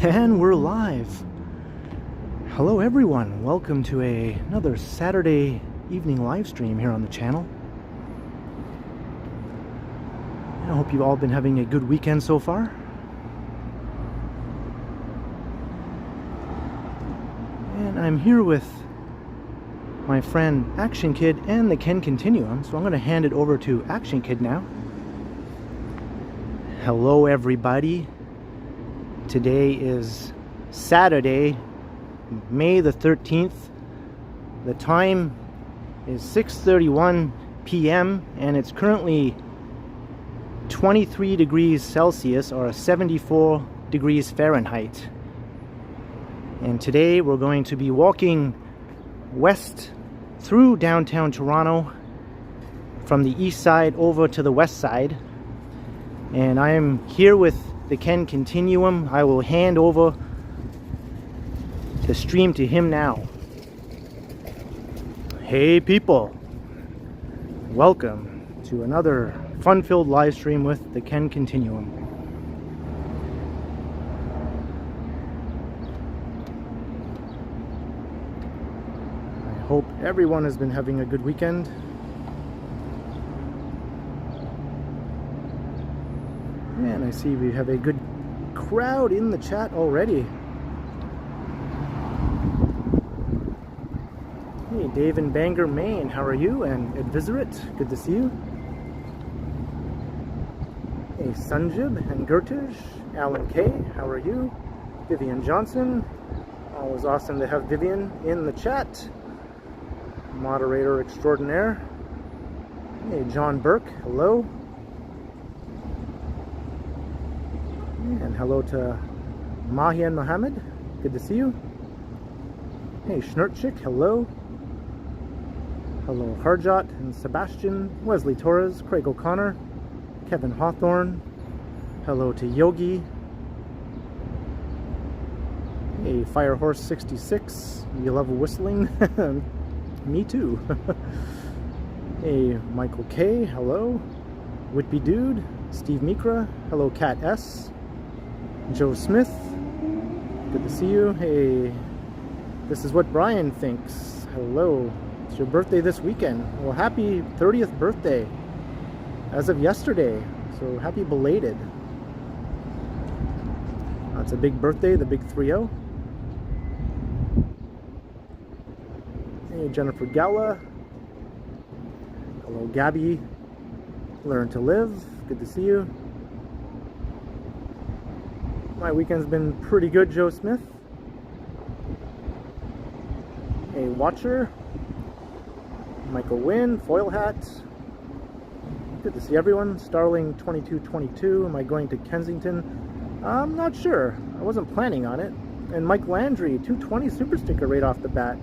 And we're live. Hello everyone, welcome to another Saturday evening live stream here on the channel. I hope you've all been having a good weekend so far. And I'm here with my friend Action Kid and the Ken Continuum, so I'm going to hand it over to Action Kid now. Hello everybody. Today is Saturday, May the 13th. The time is 6:31 p.m. and it's currently 23 degrees Celsius or 74 degrees Fahrenheit. And today we're going to be walking west through downtown Toronto from the east side over to the west side. And I am here with the Ken Continuum. I will hand over the stream to him now. Hey people, welcome to another fun-filled live stream with the Ken Continuum. I hope everyone has been having a good weekend. And I see we have a good crowd in the chat already. Hey, Dave in Bangor, Maine, how are you? And Advisorit, good to see you. Hey, Sunjib and Gertish, Alan K, how are you? Vivian Johnson, always awesome to have Vivian in the chat. Moderator extraordinaire. Hey, John Burke, hello. And hello to Mahian Mohammed, good to see you. Hey, Schnurtchik, hello. Hello, Harjot and Sebastian, Wesley Torres, Craig O'Connor, Kevin Hawthorne. Hello to Yogi. Hey, Firehorse 66, you love whistling? Me too. Hey, Michael K, hello. Whitby Dude, Steve Mikra, hello, Kat S. Joe Smith, good to see you. Hey, this is what Brian thinks. Hello, it's your birthday this weekend. Well, happy 30th birthday as of yesterday, so happy belated. That's a big birthday, the big 3-0. Hey, Jennifer Gala. Hello, Gabby. Learn to Live, good to see you. My weekend's been pretty good, Joe Smith. Hey, Watcher. Michael Wynn, Foil Hat. Good to see everyone. Starling 2222. Am I going to Kensington? I'm not sure. I wasn't planning on it. And Mike Landry, 220 super sticker right off the bat.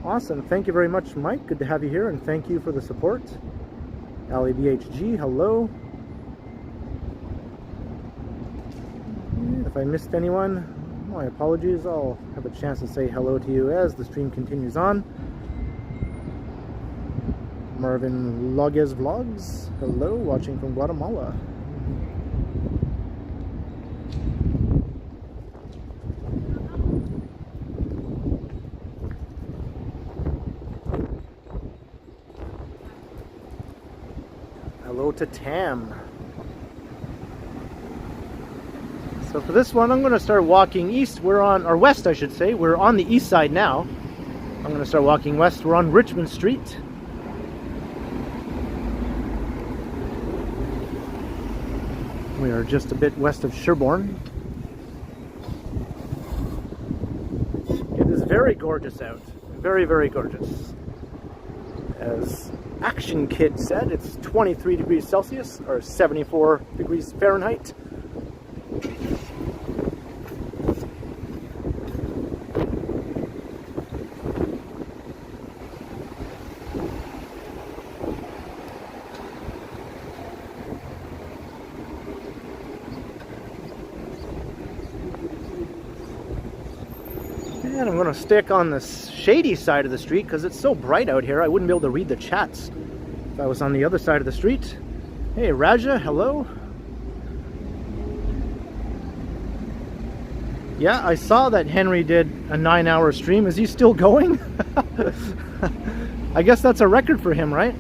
Awesome. Thank you very much, Mike. Good to have you here, and thank you for the support. Ali BHG, hello. If I missed anyone, my apologies. I'll have a chance to say hello to you as the stream continues on. Marvin Loguez Vlogs, hello, watching from Guatemala. Hello to Tam. So for this one, I'm going to start walking east. We're on, or west I should say. We're on the east side now. I'm going to start walking west. We're on Richmond Street. We are just a bit west of Sherborne. It is very gorgeous out. Very, very gorgeous. As Action Kid said, it's 23 degrees Celsius or 74 degrees Fahrenheit. And I'm going to stick on the shady side of the street because it's so bright out here. I wouldn't be able to read the chats if I was on the other side of the street. Hey, Raja, hello. Yeah, I saw that Henry did a 9-hour stream. Is he still going? I guess that's a record for him, right?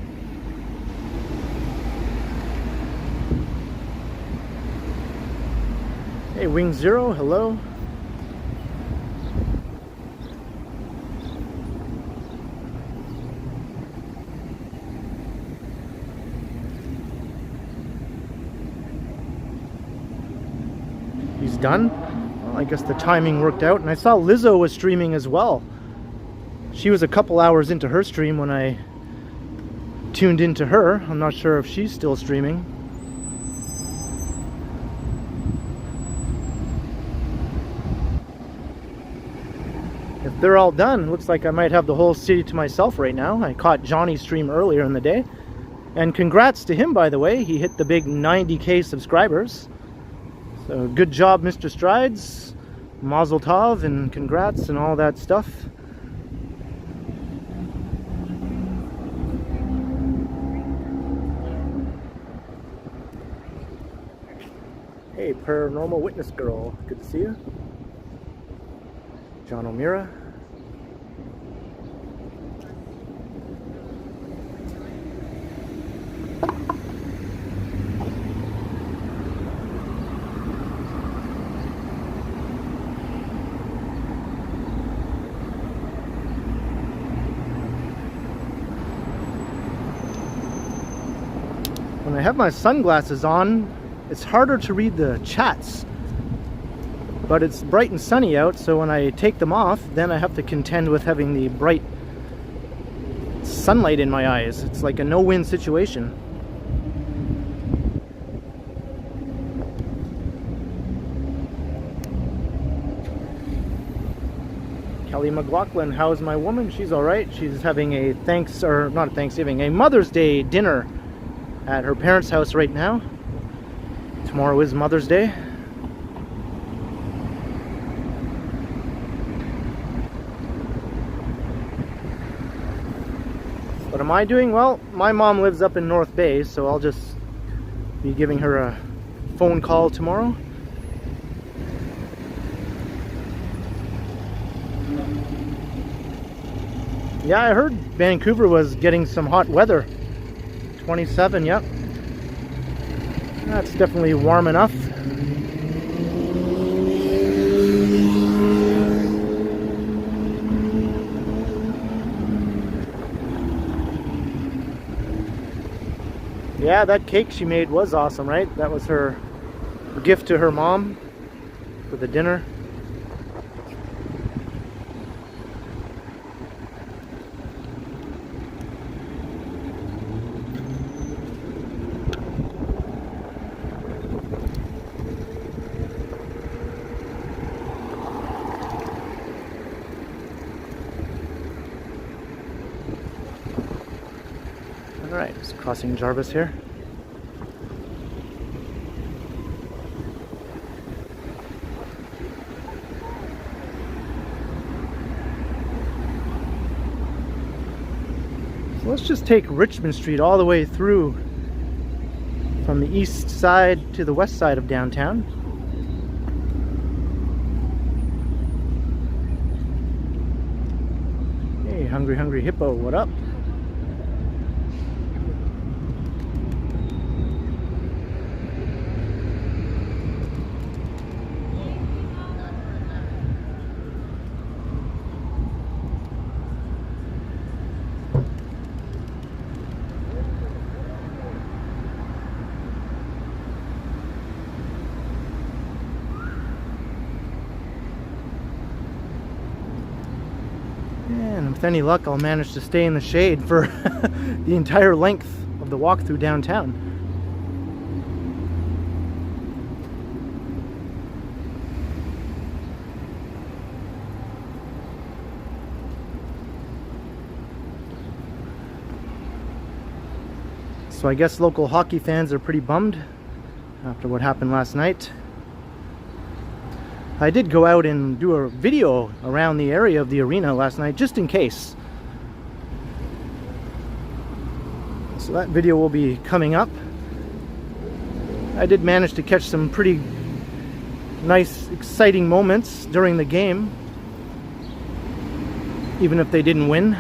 Hey, Wing Zero, hello. Done. Well, I guess the timing worked out, and I saw Lizzo was streaming as well. She was a couple hours into her stream when I tuned into her. I'm not sure if she's still streaming. If they're all done, it looks like I might have the whole city to myself right now. I caught Johnny's stream earlier in the day, and congrats to him, by the way. He hit the big 90K subscribers. So good job, Mr. Strides, Mazel Tov, and congrats and all that stuff. Hey, Paranormal Witness Girl, good to see you. John O'Meara. When I have my sunglasses on, it's harder to read the chats, but it's bright and sunny out, so when I take them off, then I have to contend with having the bright sunlight in my eyes. It's like a no-win situation. Kelly McLaughlin, how's my woman? She's alright. She's having a a Mother's Day dinner at her parents' house right now. Tomorrow is Mother's Day. What am I doing? Well, my mom lives up in North Bay, so I'll just be giving her a phone call tomorrow. Yeah, I heard Vancouver was getting some hot weather. 27, yep. That's definitely warm enough. Yeah, that cake she made was awesome, right? That was her gift to her mom for the dinner. Alright, just crossing Jarvis here. So let's just take Richmond Street all the way through from the east side to the west side of downtown. Hey, Hungry Hippo, what up? with any luck, I'll manage to stay in the shade for the entire length of the walk through downtown. So I guess local hockey fans are pretty bummed after what happened last night. I did go out and do a video around the area of the arena last night, just in case. So that video will be coming up. I did manage to catch some pretty nice, exciting moments during the game, even if they didn't win.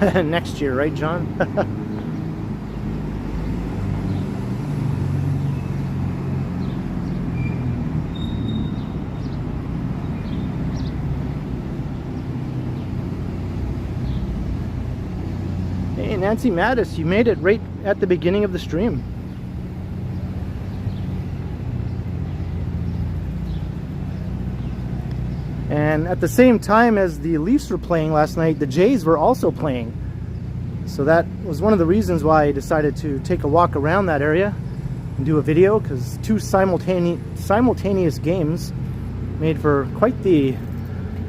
Next year, right, John? Hey, Nancy Mattis, you made it right at the beginning of the stream. And at the same time as the Leafs were playing last night, the Jays were also playing. So that was one of the reasons why I decided to take a walk around that area and do a video, because two simultaneous games made for quite the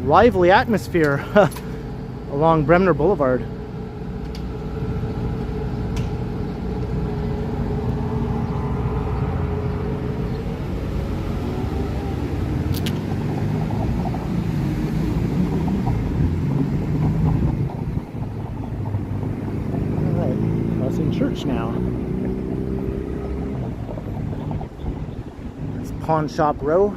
lively atmosphere along Bremner Boulevard. Church now. It's Pawn Shop Row.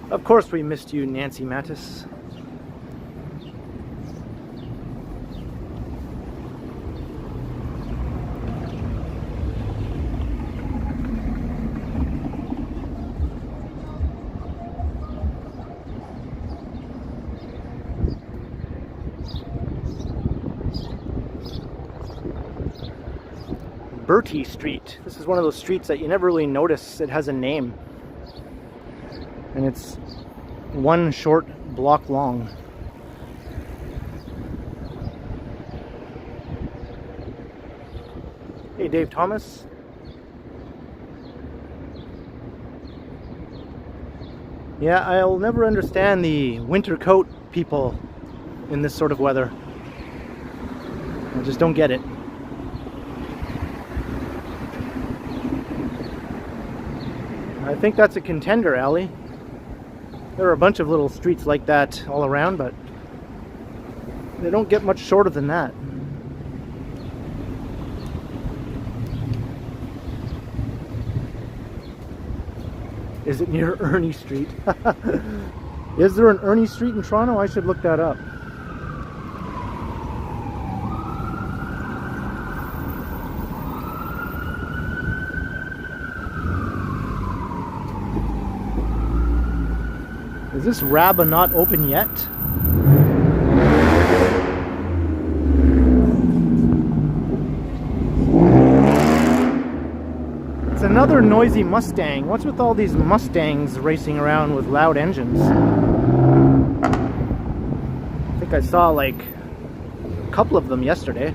Of course we missed you, Nancy Mattis. Bertie Street. This is one of those streets that you never really notice it has a name. And it's one short block long. Hey, Dave Thomas. Yeah, I'll never understand the winter coat people in this sort of weather. I just don't get it. I think that's a Contender Alley. There are a bunch of little streets like that all around, but they don't get much shorter than that. Is it near Ernie Street? Is there an Ernie Street in Toronto? I should look that up. Is this Rabba not open yet? It's another noisy Mustang. What's with all these Mustangs racing around with loud engines? I think I saw like a couple of them yesterday.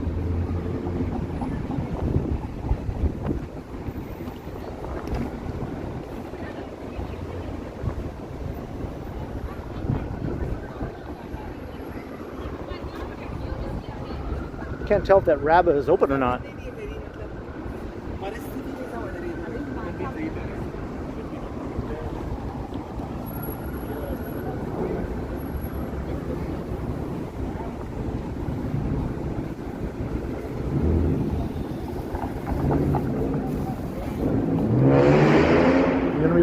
Can't tell if that Rabba is open or not.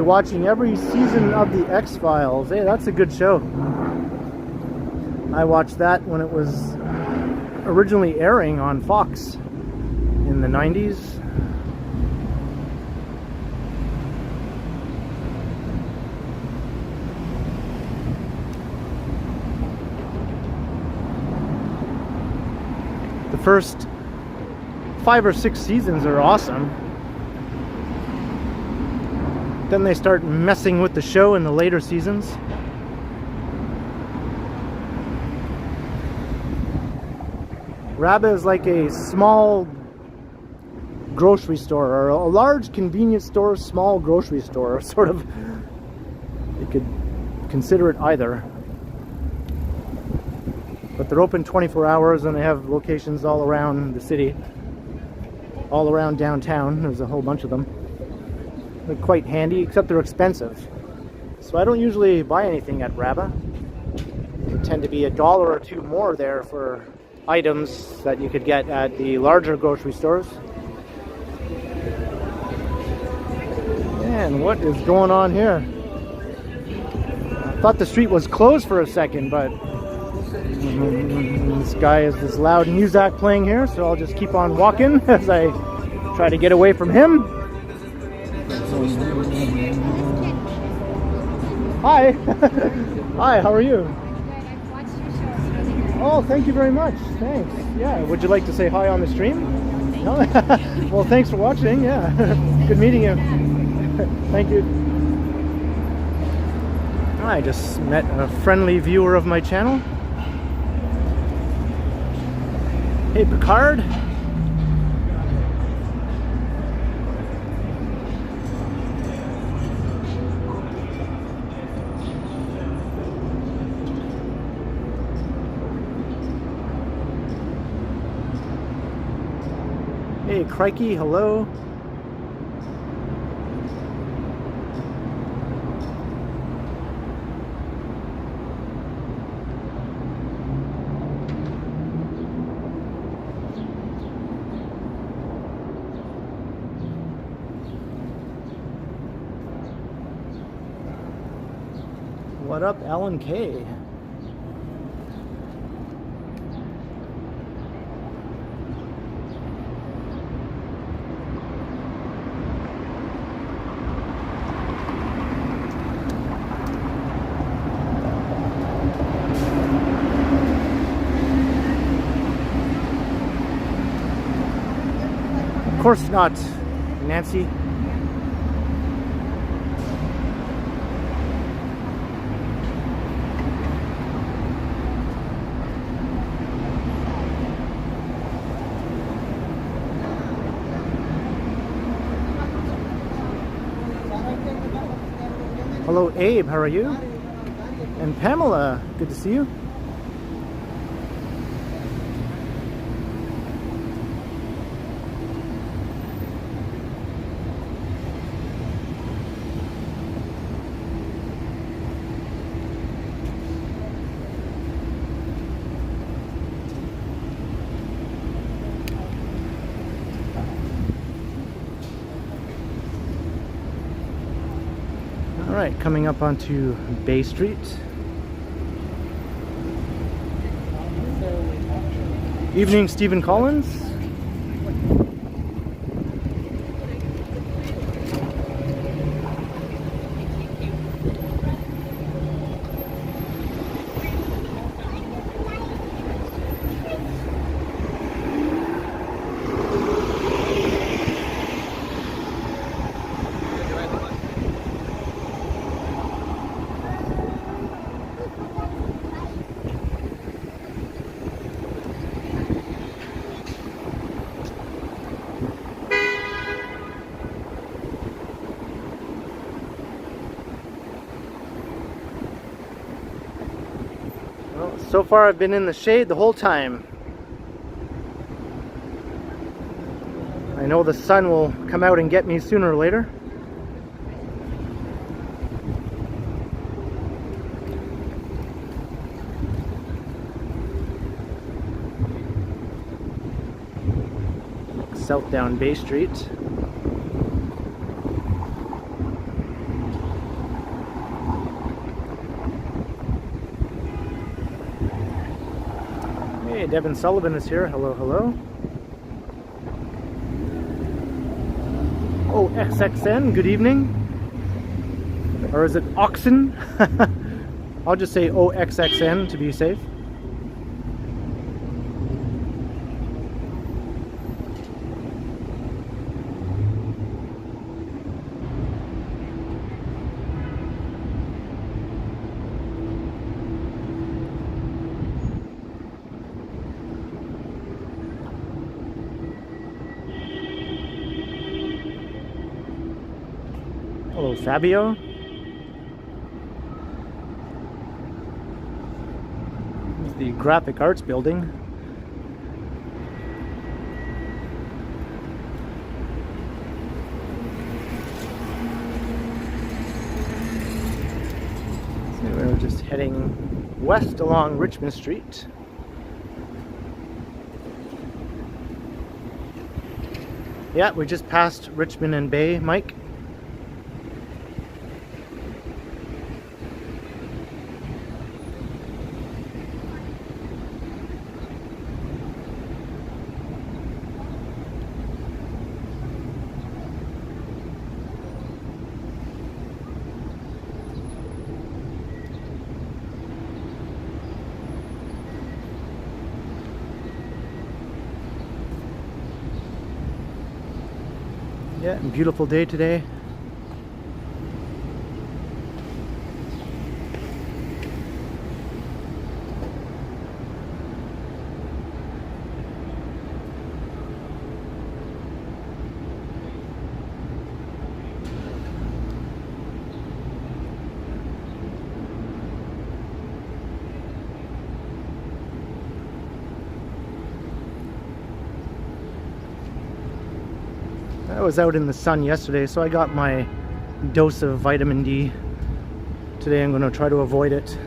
watching every season of the X-Files. Hey, that's a good show. I watched that when it was originally airing on Fox in the 90s. The first 5 or 6 seasons are awesome. Then they start messing with the show in the later seasons. Rabba is like a small grocery store, or a large convenience store, small grocery store, sort of. You could consider it either. But they're open 24 hours and they have locations all around the city, all around downtown. There's a whole bunch of them. They're quite handy, except they're expensive. So I don't usually buy anything at Rabba. They tend to be $1 or $2 more there for items that you could get at the larger grocery stores. Man, what is going on here? I thought the street was closed for a second, but this guy has this loud music playing here, so I'll just keep on walking as I try to get away from him. Hi. Hi, how are you? I've watched your show. It's really great. Oh, thank you very much. Thanks. Yeah, would you like to say hi on the stream? No? Well, thanks for watching. Yeah. Good meeting you. Thank you. I just met a friendly viewer of my channel. Hey, Picard. Hey, Crikey, hello. What up, Alan K? Of course not, Nancy. Hello, Abe, how are you? And Pamela, good to see you. Alright, coming up onto Bay Street. Evening, Stephen Collins. So far I've been in the shade the whole time. I know the sun will come out and get me sooner or later. South down Bay Street. Devin Sullivan is here. Hello, hello. Oh, XXN, good evening. Or is it Oxen? I'll just say OXXN to be safe. Hello, Fabio. It's the Graphic Arts Building. So we're just heading west along Richmond Street. Yeah, we just passed Richmond and Bay, Mike. Yeah, beautiful day today. I was out in the sun yesterday, so I got my dose of vitamin D. Today I'm going to try to avoid it.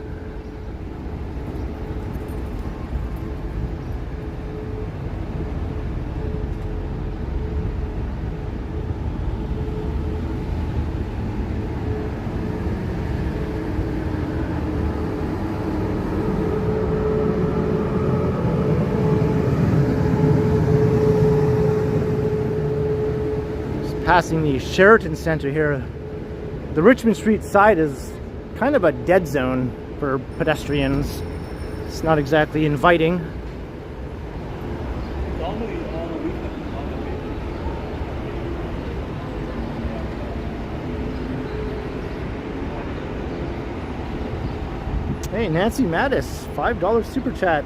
Passing the Sheraton Center here. The Richmond Street side is kind of a dead zone for pedestrians. It's not exactly inviting. Hey, Nancy Mattis, $5 super chat.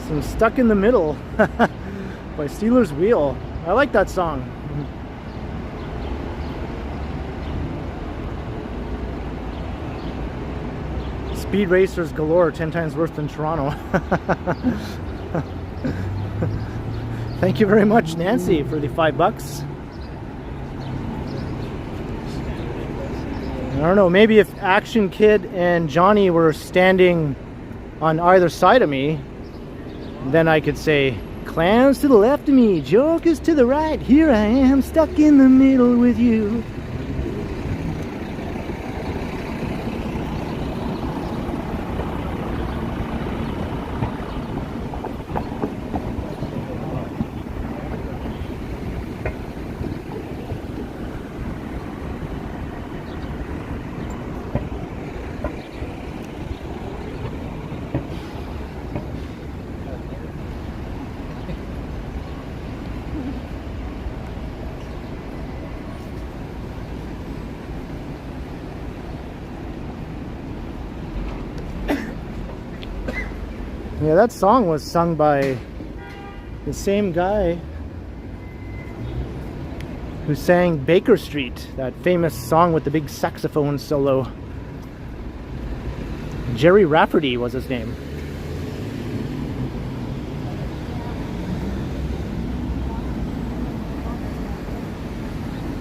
Some Stuck in the Middle by Steelers Wheel. I like that song. Speed racers galore, 10 times worse than Toronto. Thank you very much, Nancy, for the $5. I don't know, maybe if Action Kid and Johnny were standing on either side of me, then I could say, clowns to the left of me, jokers to the right, here I am, stuck in the middle with you. Yeah, that song was sung by the same guy who sang Baker Street, that famous song with the big saxophone solo. Jerry Rafferty was his name.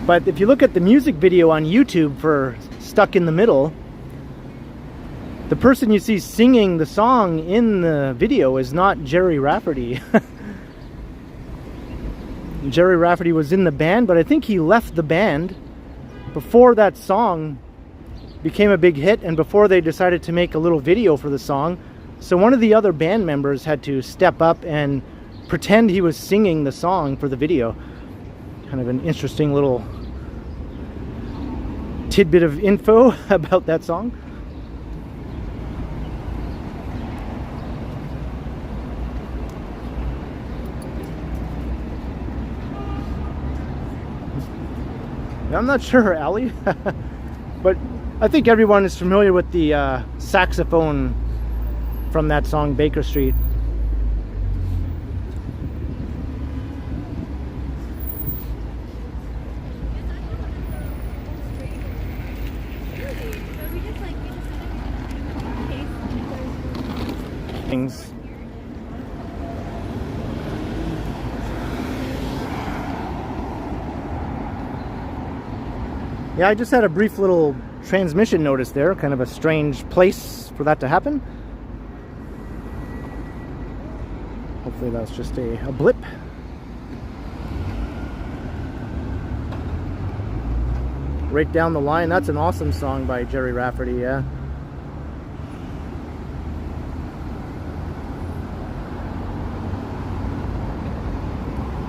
But if you look at the music video on YouTube for Stuck in the Middle, the person you see singing the song in the video is not Jerry Rafferty. Jerry Rafferty was in the band, but I think he left the band before that song became a big hit and before they decided to make a little video for the song. So one of the other band members had to step up and pretend he was singing the song for the video. Kind of an interesting little tidbit of info about that song. I'm not sure, Ali, but I think everyone is familiar with the saxophone from that song, Baker Street. Things. Yeah, I just had a brief little transmission notice there, kind of a strange place for that to happen. Hopefully that's just a blip. Right Down the Line, that's an awesome song by Jerry Rafferty, yeah.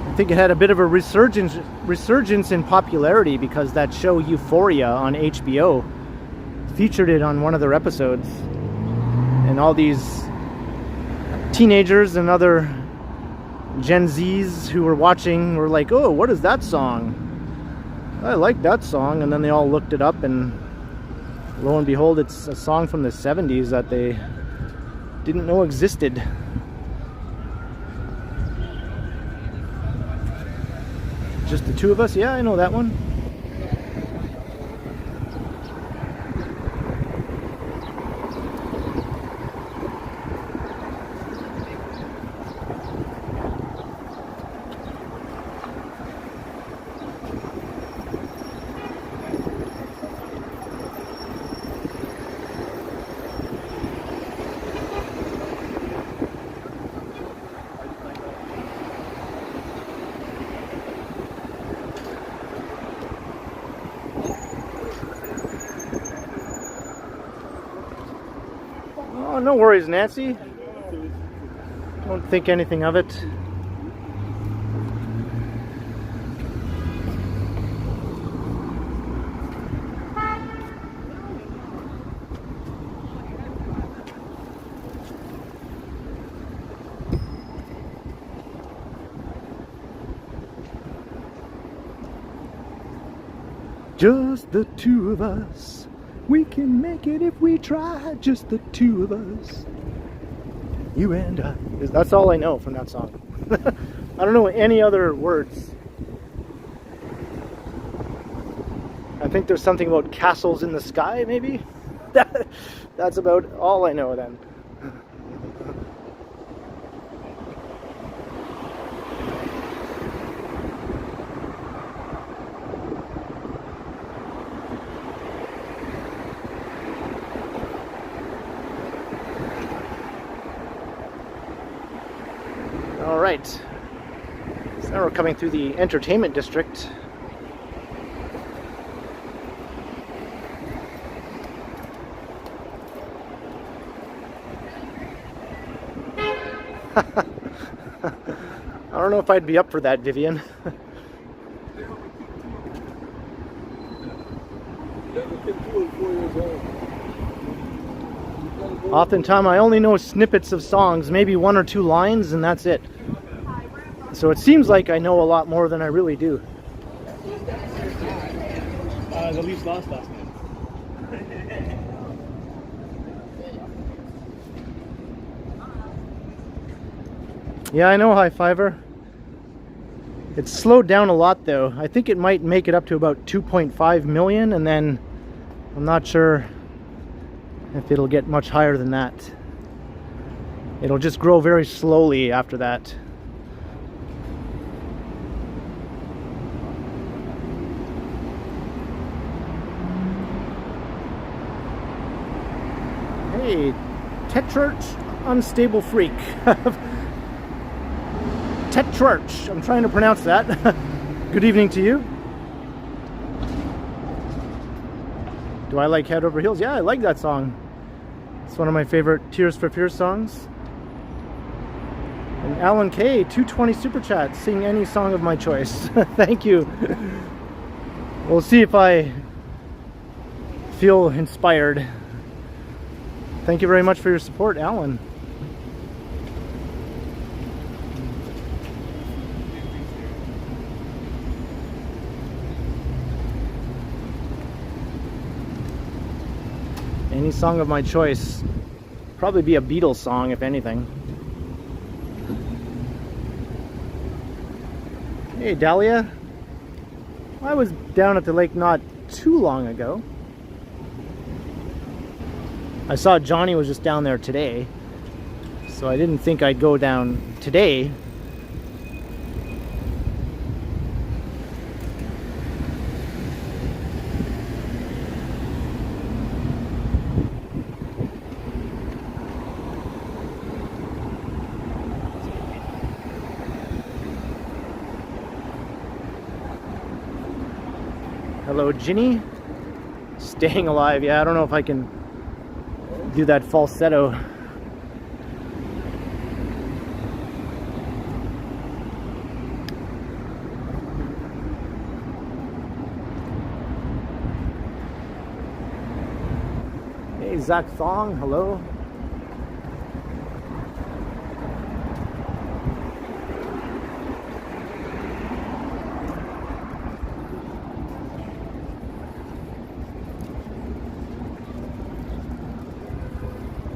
I think it had a bit of a resurgence in popularity because that show Euphoria on HBO featured it on one of their episodes, and all these teenagers and other Gen Zs who were watching were like, oh, what is that song? I like that song. And then they all looked it up, and lo and behold, it's a song from the 70s that they didn't know existed. Just the two of us? Yeah, I know that one. No worries, Nancy. Don't think anything of it. Just the two of us. We can make it if we try, just the two of us. You and I. That's all I know from that song. I don't know any other words. I think there's something about castles in the sky, maybe? That's about all I know then. Alright, so now we're coming through the entertainment district. I don't know if I'd be up for that, Vivian. Oftentimes I only know snippets of songs, maybe one or two lines, and that's it. So it seems like I know a lot more than I really do. The Leafs lost last night. Yeah, I know, High Fiver. It's slowed down a lot though. I think it might make it up to about 2.5 million, and then I'm not sure if it'll get much higher than that. It'll just grow very slowly after that. Hey, Tetrarch Unstable Freak. Tetrarch, I'm trying to pronounce that. Good evening to you. Do I like Head Over Heels? Yeah, I like that song. It's one of my favorite Tears for Fears songs. And Alan K, 220 Super Chat, sing any song of my choice. Thank you. We'll see if I feel inspired. Thank you very much for your support, Alan. Any song of my choice. Probably be a Beatles song, if anything. Hey, Dahlia. I was down at the lake not too long ago. I saw Johnny was just down there today, so I didn't think I'd go down today. Hello, Ginny. Staying alive. Yeah, I don't know if I can do that falsetto. Hey, Zach Thong. Hello.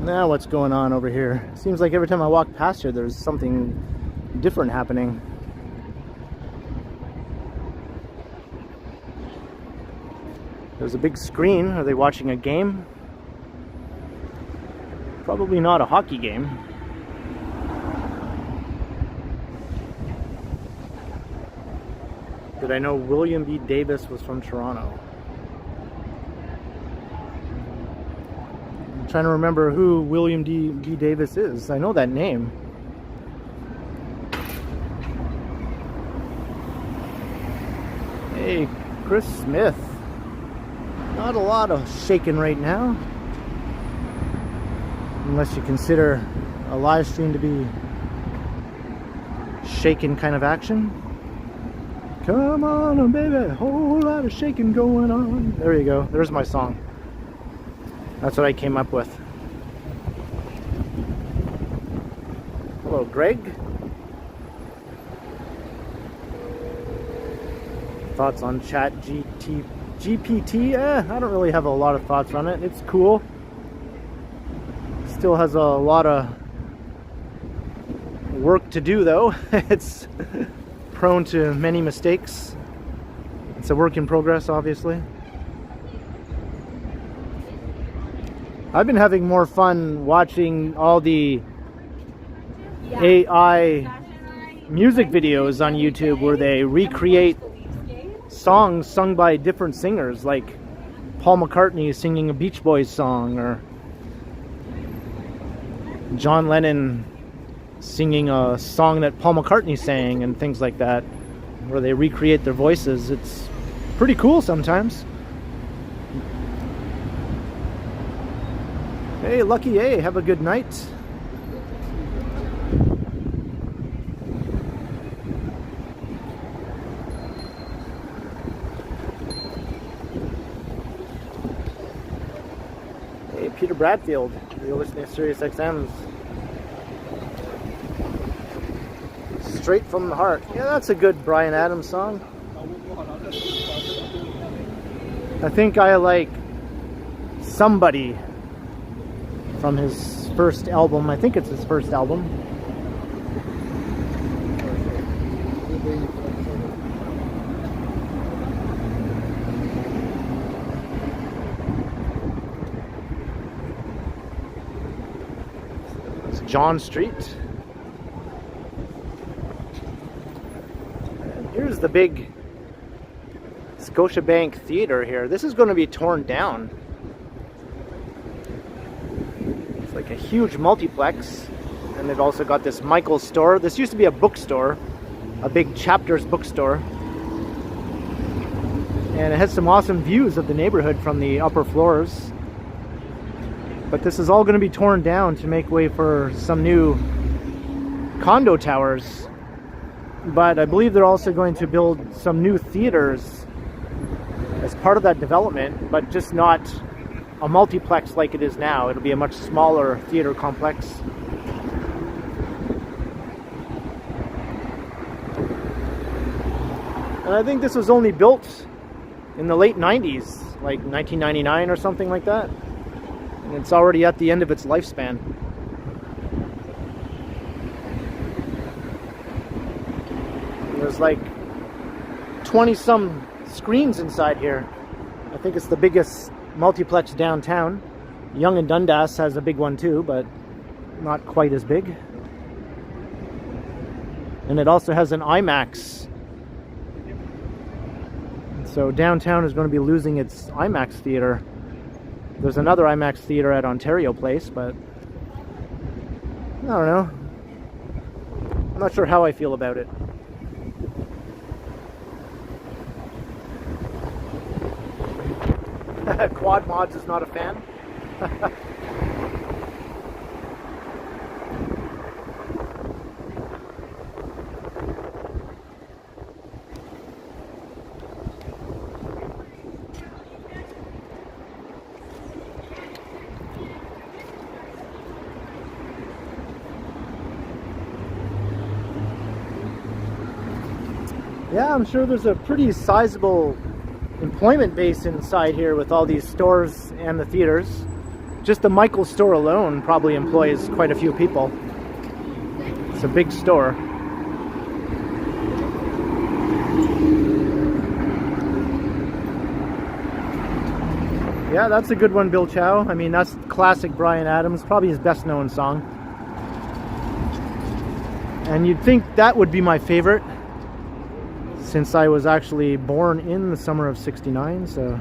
Now what's going on over here? Seems like every time I walk past here there's something different happening. There's a big screen. Are they watching a game? Probably not a hockey game. Did I know William B. Davis was from Toronto? Trying to remember who William B. Davis is. I know that name. Hey, Chris Smith. Not a lot of shaking right now. Unless you consider a live stream to be shaking kind of action. Come on, baby, a whole lot of shaking going on. There you go. There's my song. That's what I came up with. Hello, Greg. Thoughts on GPT? I don't really have a lot of thoughts on it. It's cool. Still has a lot of work to do though. It's prone to many mistakes. It's a work in progress, obviously. I've been having more fun watching all the AI music videos on YouTube where they recreate songs sung by different singers, like Paul McCartney singing a Beach Boys song, or John Lennon singing a song that Paul McCartney sang, and things like that, where they recreate their voices. It's pretty cool sometimes. Hey, Lucky A, have a good night. Hey, Peter Bradfield, you're listening to Sirius XM's Straight from the Heart. Yeah, that's a good Bryan Adams song. I think I like Somebody from his first album. I think it's his first album. It's John Street. And here's the big Scotiabank Theater here. This is going to be torn down. Like a huge multiplex, and they've also got this Michael's store. This used to be a bookstore, a big Chapters bookstore, and it has some awesome views of the neighborhood from the upper floors. But this is all going to be torn down to make way for some new condo towers. But I believe they're also going to build some new theaters as part of that development, but just not a multiplex like it is now. It'll be a much smaller theater complex. And I think this was only built in the late 90s, like 1999 or something like that. And it's already at the end of its lifespan. There's like 20-some screens inside here. I think it's the biggest multiplex downtown. Yonge and Dundas has a big one too, but not quite as big. And it also has an IMAX. So downtown is going to be losing its IMAX theater. There's another IMAX theater at Ontario Place, but I don't know. I'm not sure how I feel about it. Quad Mods is not a fan. Yeah, I'm sure there's a pretty sizable employment base inside here with all these stores and the theaters. Just the Michaels store alone probably employs quite a few people. It's a big store. Yeah, that's a good one, Bill Chow. I mean, that's classic Bryan Adams, probably his best known song. And you'd think that would be my favorite, since I was actually born in the summer of '69, so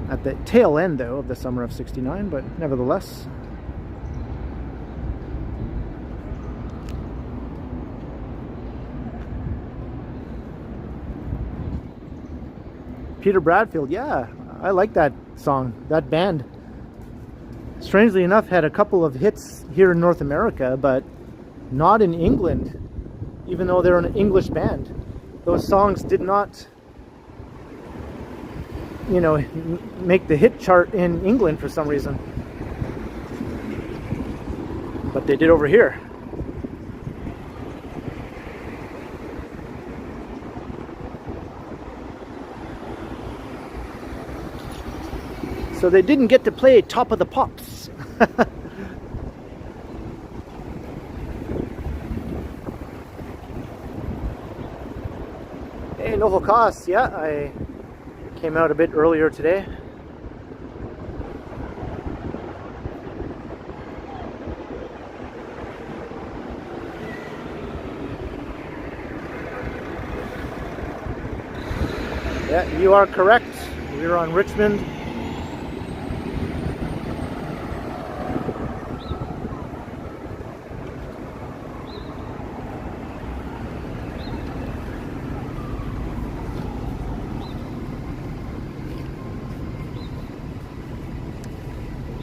at the tail end though of the summer of '69, but nevertheless. Peter Bradfield, yeah, I like that song, that band. Strangely enough, had a couple of hits here in North America, but not in England, even though they're an English band. Those songs did not, you know, make the hit chart in England for some reason. But they did over here. So they didn't get to play Top of the Pops. Hey, Novel Costs, yeah, I came out a bit earlier today. Yeah, you are correct. We're on Richmond.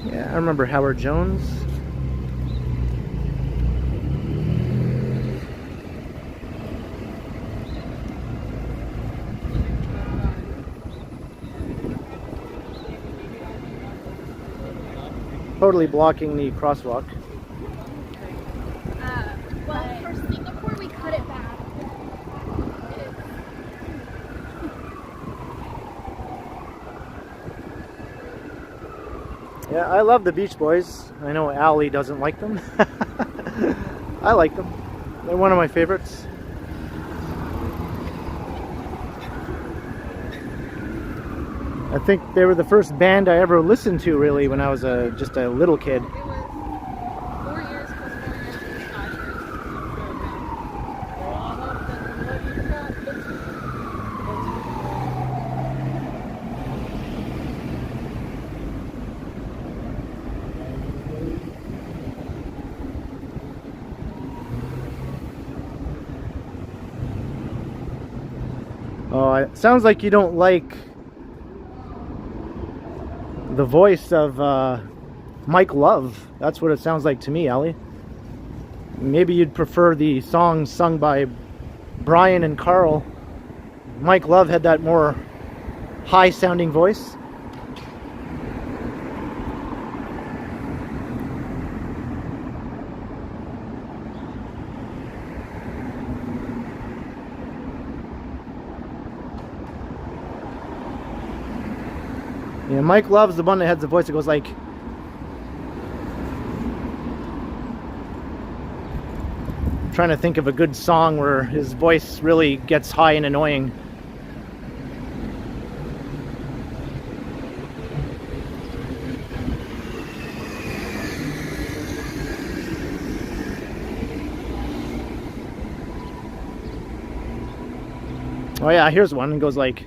Yeah, I remember Howard Jones. Totally blocking the crosswalk. Well, for Singapore, we cut it back. Yeah, I love the Beach Boys. I know Allie doesn't like them. I like them. They're one of my favorites. I think they were the first band I ever listened to, really, when I was just a little kid. It was 4 years plus 4 years plus 5 years. Oh, it sounds like you don't like the voice of Mike Love. That's what it sounds like to me, Allie. Maybe you'd prefer the song sung by Brian and Carl. Mike Love had that more high-sounding voice. Yeah, Mike Love's the one that has the voice that goes like... I'm trying to think of a good song where his voice really gets high and annoying. Oh yeah, here's one. It goes like...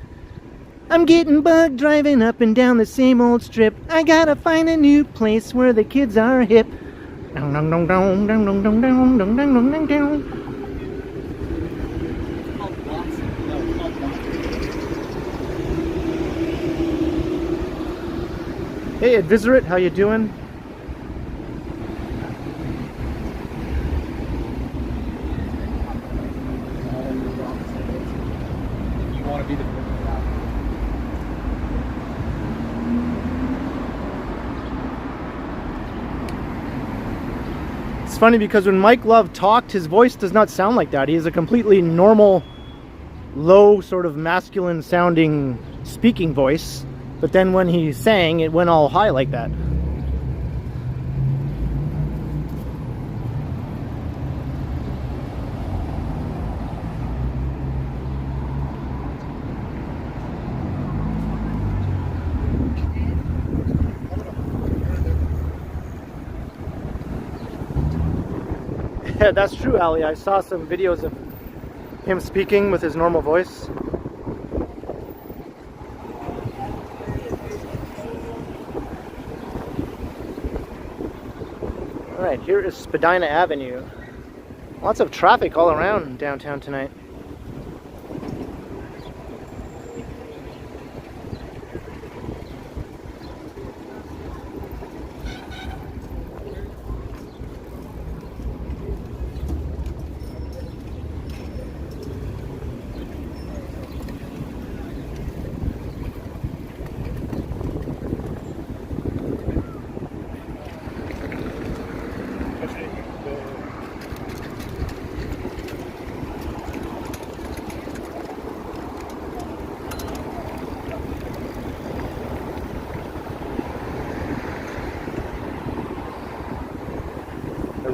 I'm getting bugged driving up and down the same old strip. I gotta find a new place where the kids are hip. Hey, Advisorate, how you doing? You want to be the It's funny because when Mike Love talked, his voice does not sound like that. He has a completely normal, low, sort of masculine sounding speaking voice. But then when he sang, it went all high like that. Yeah, that's true, Ali. I saw some videos of him speaking with his normal voice. Alright, here is Spadina Avenue. Lots of traffic all around downtown tonight.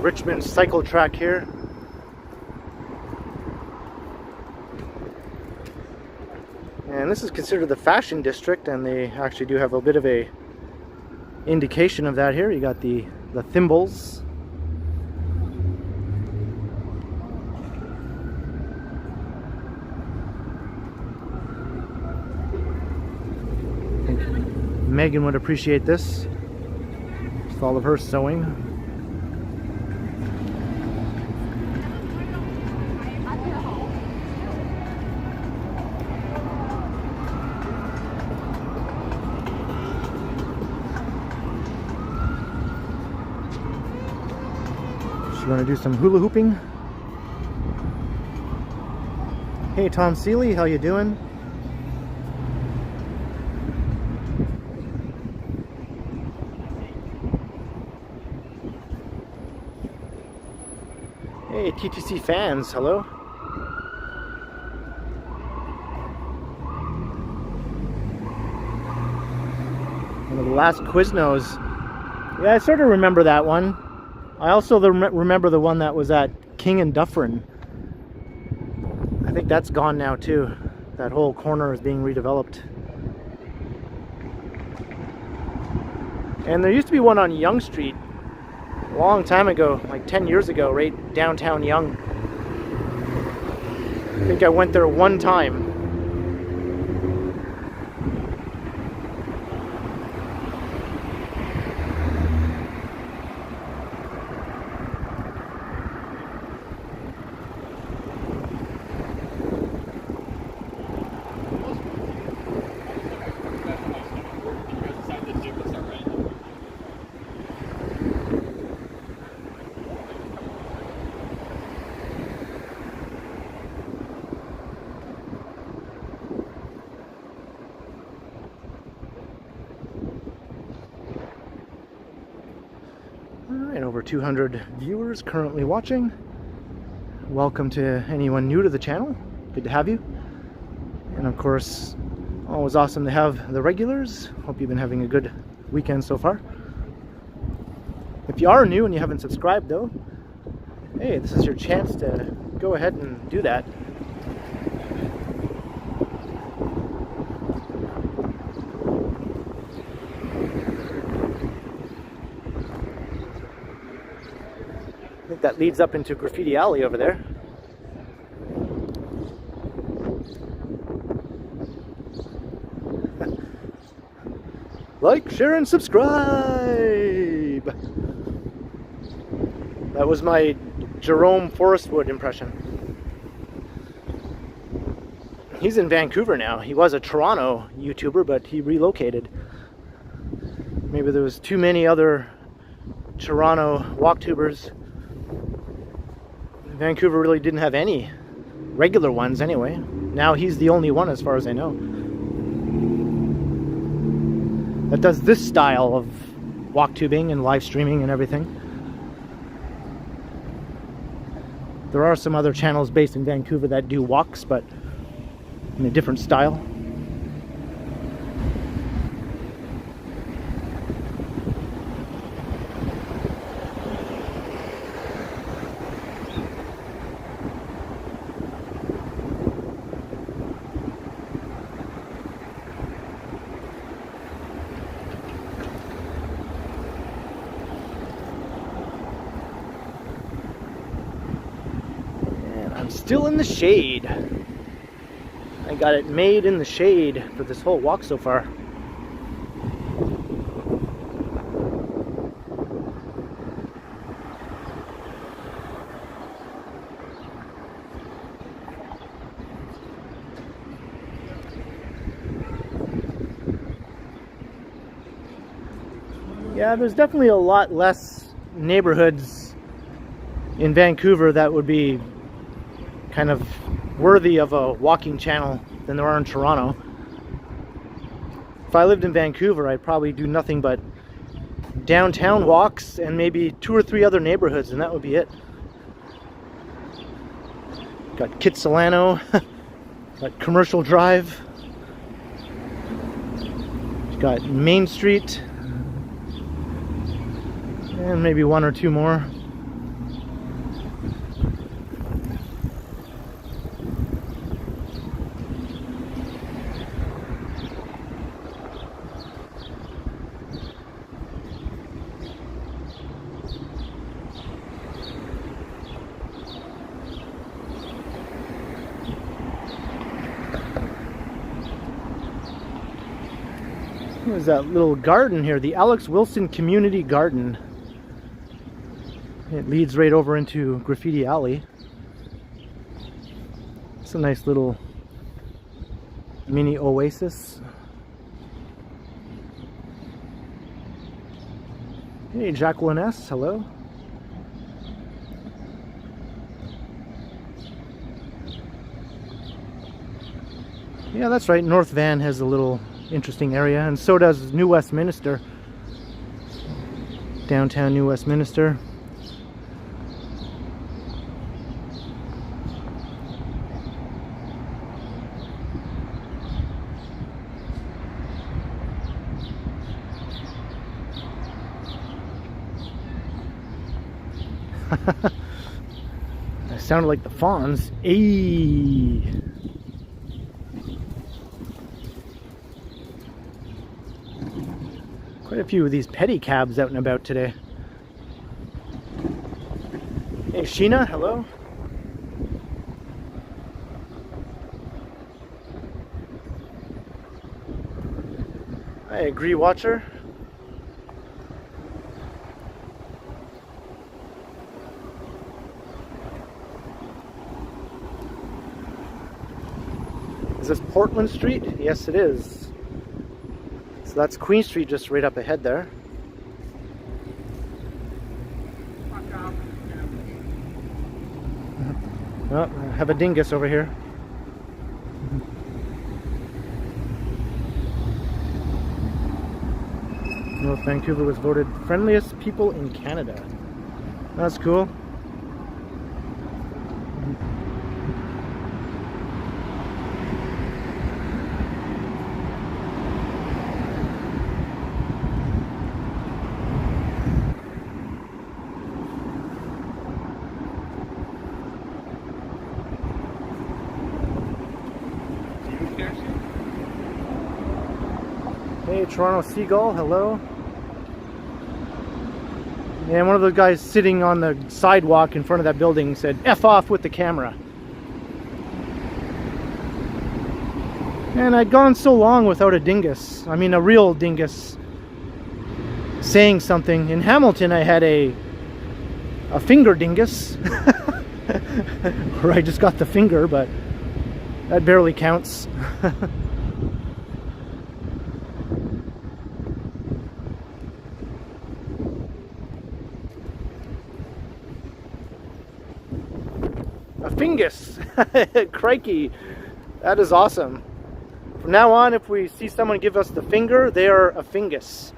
Richmond cycle track here. And this is considered the fashion district, and they actually do have a bit of a indication of that here. You got the thimbles. I think Megan would appreciate this with all of her sewing. She's going to do some hula hooping. Hey, Tom Seeley, how you doing? Hey, TTC fans, hello. One of the last Quiznos. Yeah, I sort of remember that one. I also remember the one that was at King and Dufferin. I think that's gone now too. That whole corner is being redeveloped. And there used to be one on Yonge Street a long time ago, like 10 years ago, right downtown Yonge. I think I went there one time. over 200 viewers currently watching. Welcome to anyone new to the channel. Good to have you. And of course, always awesome to have the regulars. Hope you've been having a good weekend so far. If you are new and you haven't subscribed though, hey, this is your chance to go ahead and do that. I think that leads up into Graffiti Alley over there. Like, share, and subscribe! That was my Jerome Forestwood impression. He's in Vancouver now. He was a Toronto YouTuber, but he relocated. Maybe there was too many other Toronto walktubers. Vancouver really didn't have any regular ones anyway. Now he's the only one as far as I know that does this style of walktubing and live streaming and everything. There are some other channels based in Vancouver that do walks, but in a different style. Still in the shade. I got it made in the shade for this whole walk so far. Yeah, there's definitely a lot less neighborhoods in Vancouver that would be kind of worthy of a walking channel than there are in Toronto. If I lived in Vancouver, I'd probably do nothing but downtown walks and maybe 2 or 3 other neighborhoods, and that would be it. Got Kitsilano, got Commercial Drive, got Main Street, and maybe 1 or 2 more. There's that little garden here, the Alex Wilson Community Garden. It leads right over into Graffiti Alley. It's a nice little mini oasis. Hey, Jacqueline S., hello. Yeah, that's right, North Van has a little interesting area, and so does New Westminster, downtown New Westminster. That sounded like the Fonz. Ayy. Quite a few of these pedicabs out and about today. Hey Sheena, hello. I agree, watcher. Is this Portland Street? Yes, it is. So that's Queen Street just right up ahead there. Oh, I have a dingus over here. North Vancouver was voted friendliest people in Canada. That's cool. Hey, Toronto Seagull, hello. And one of the guys sitting on the sidewalk in front of that building said, "F off with the camera." And I'd gone so long without a dingus, I mean a real dingus, saying something. In Hamilton I had a finger dingus, where I just got the finger, but that barely counts. A fingus! Crikey, that is awesome. From now on, if we see someone give us the finger, they are a fingus.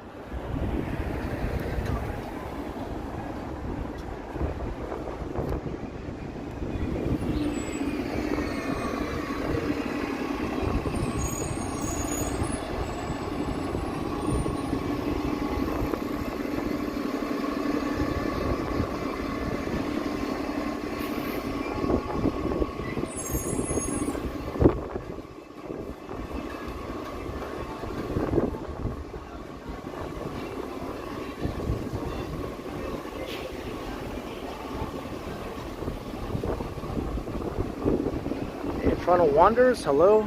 Toronto Wanderers, hello.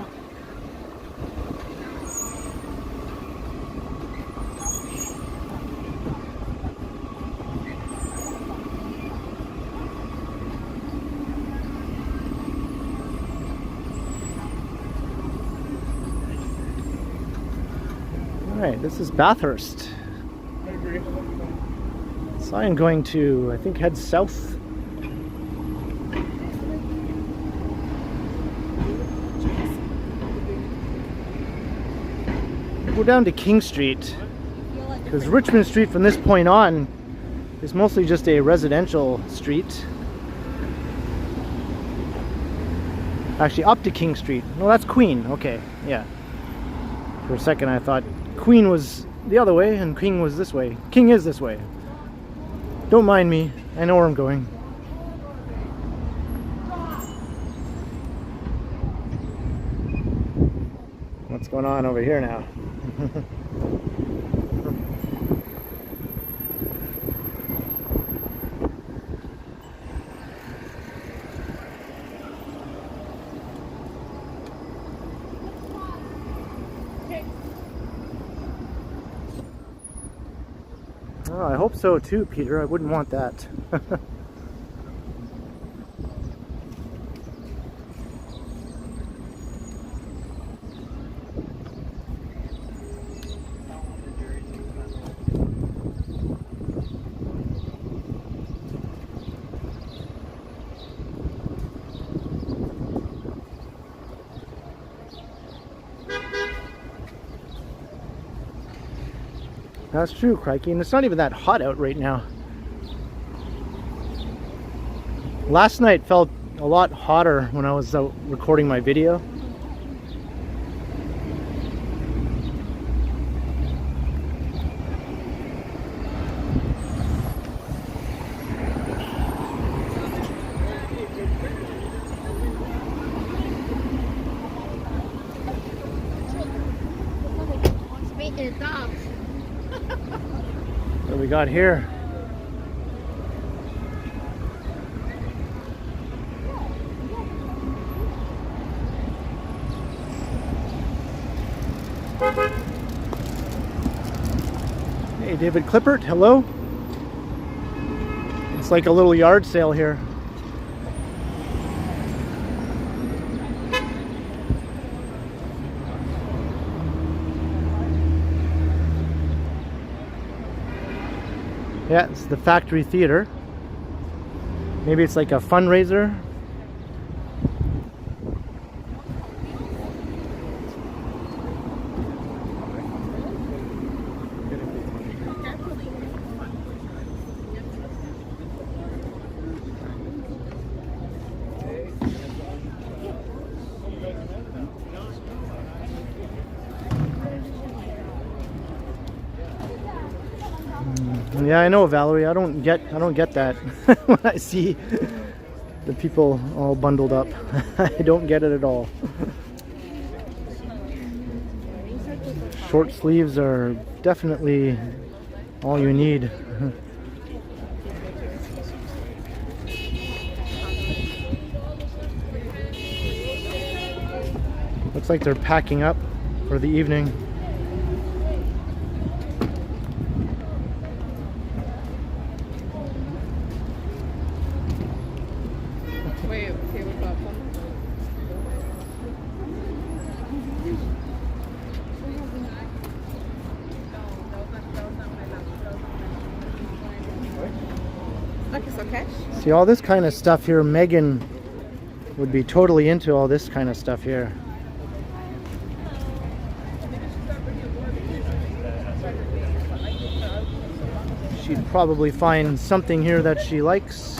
Alright, this is Bathurst. So I am going to, I think, head south. Go down to King Street, because Richmond Street from this point on is mostly just a residential street. Actually, up to King Street. No, that's Queen. Okay, yeah. For a second I thought Queen was the other way and King was this way. King is this way. Don't mind me, I know where I'm going. What's going on over here now? Oh, I hope so too, Peter. I wouldn't want that. That's true, crikey, and it's not even that hot out right now. Last night felt a lot hotter when I was out recording my video. What do we got here? Hey, David Clippert, hello. It's like a little yard sale here. Yeah, it's the Factory Theater. Maybe it's like a fundraiser. Yeah, I know, Valerie. I don't get that when I see the people all bundled up. I don't get it at all. Short sleeves are definitely all you need. Looks like they're packing up for the evening. Wait, okay, we've got one. Okay, so cash? See, all this kind of stuff here, Megan would be totally into all this kind of stuff here. She'd probably find something here that she likes.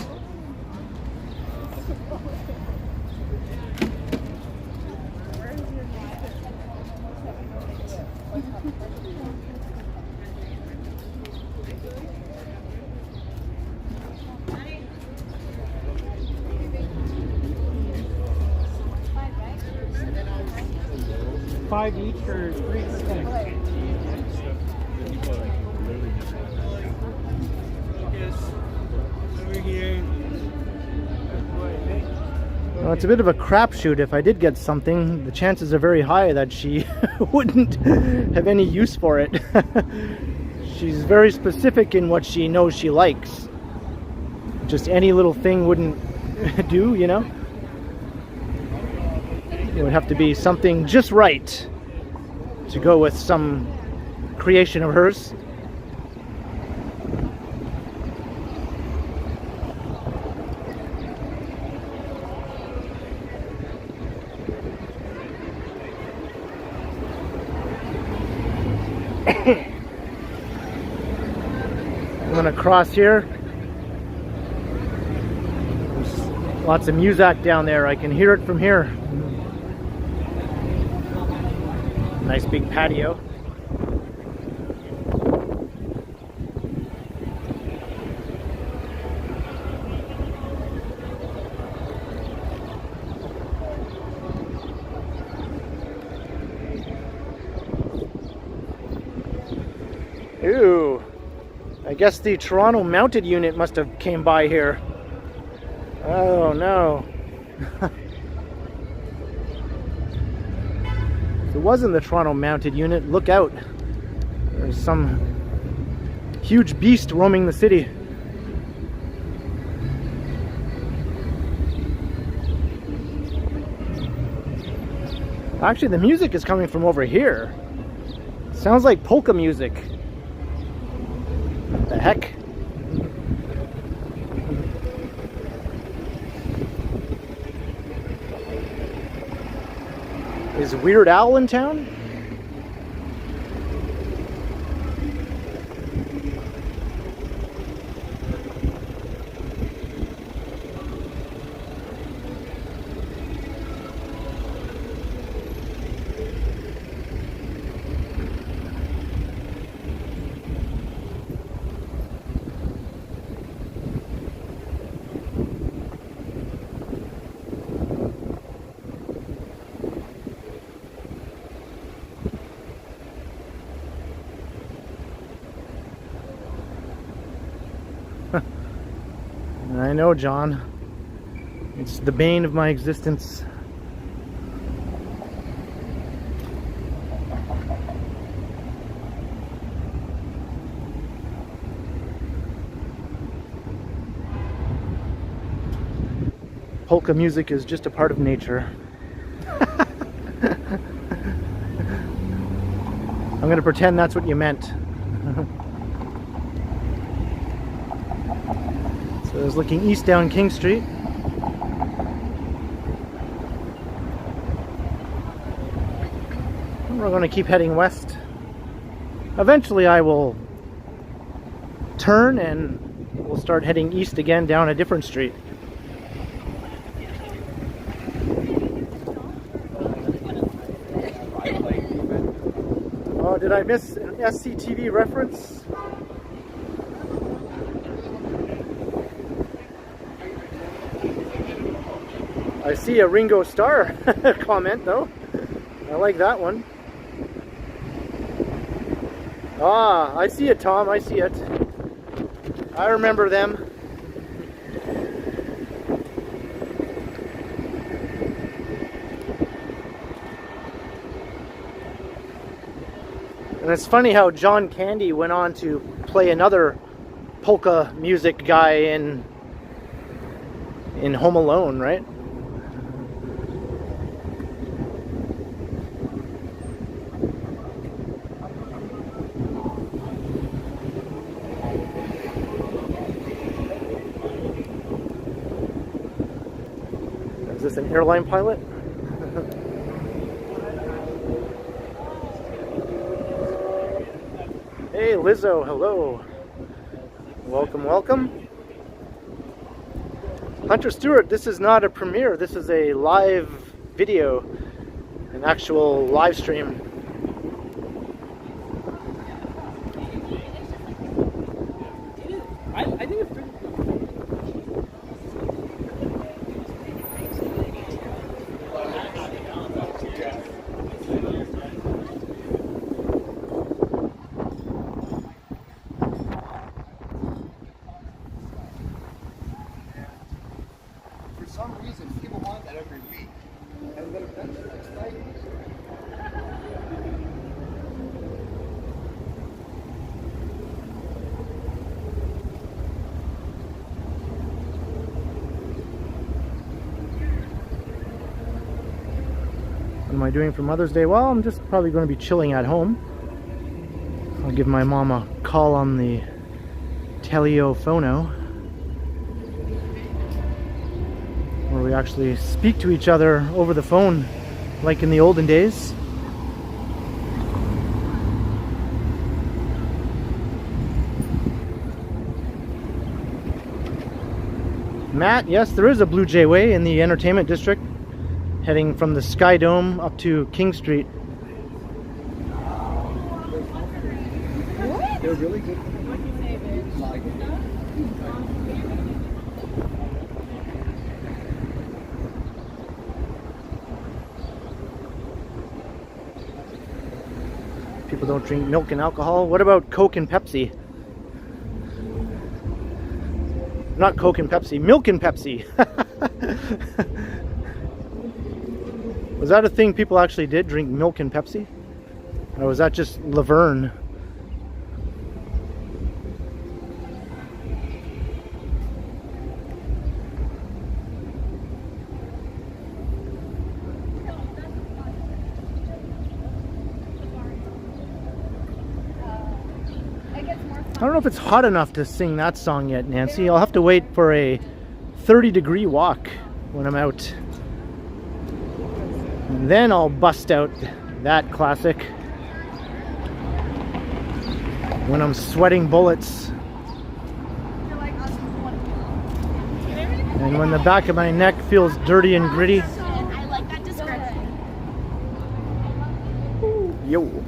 $5 each or 3 sticks? Over here. Well, it's a bit of a crapshoot. If I did get something, the chances are very high that she wouldn't have any use for it. She's very specific in what she knows she likes. Just any little thing wouldn't do, you know? It would have to be something just right to go with some creation of hers. I'm gonna cross here. There's lots of music down there. I can hear it from here. Nice big patio. Ooh, I guess the Toronto mounted unit must have came by here. Oh no. If it wasn't the Toronto mounted unit, look out. There's some huge beast roaming the city. Actually, the music is coming from over here. Sounds like polka music. What the heck? Is Weird Al in town? I know, John. It's the bane of my existence. Polka music is just a part of nature. I'm going to pretend that's what you meant. So I was looking east down King Street. And we're going to keep heading west. Eventually I will turn and we'll start heading east again down a different street. Oh, did I miss an SCTV reference? I see a Ringo Starr comment though. I like that one. Ah, I see it, Tom. I see it. I remember them. And it's funny how John Candy went on to play another polka music guy in Home Alone, right? Is this an airline pilot? Hey Lizzo, hello. Welcome, welcome. Hunter Stewart, this is not a premiere, this is a live video, an actual live stream. I think it's pretty. For some reason, people want that every week. And then eventually next night. What am I doing for Mother's Day? Well, I'm just probably going to be chilling at home. I'll give my mom a call on the telephono, where we actually speak to each other over the phone like in the olden days. Matt, yes, there is a Blue Jay Way in the entertainment district, heading from the Sky Dome up to King Street. They're really good. Like, People don't drink milk and alcohol. What about Coke and Pepsi? Not Coke and Pepsi, milk and Pepsi. Was that a thing people actually did, drink milk and Pepsi? Or was that just Laverne? I don't know if it's hot enough to sing that song yet, Nancy. I'll have to wait for a 30-degree walk when I'm out. And then I'll bust out that classic when I'm sweating bullets. And when the back of my neck feels dirty and gritty. I like that description. Yo.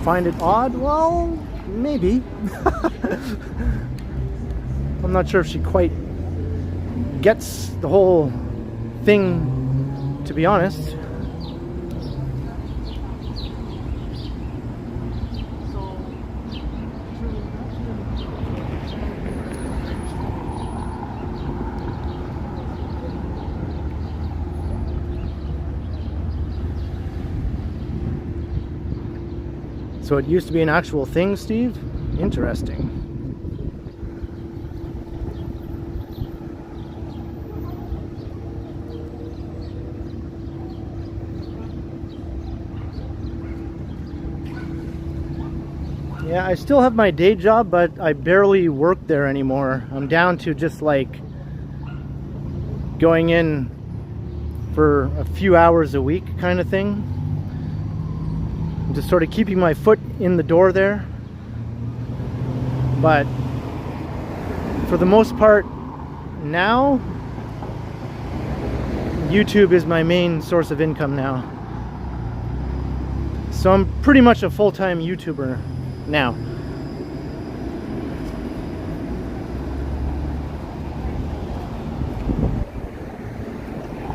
Find it odd? Well, maybe. I'm not sure if she quite gets the whole thing, to be honest. So it used to be an actual thing, Steve? Interesting. Yeah, I still have my day job, but I barely work there anymore. I'm down to just like going in for a few hours a week kind of thing. I'm just sort of keeping my foot in the door there. But for the most part now, YouTube is my main source of income now. So I'm pretty much a full-time YouTuber now.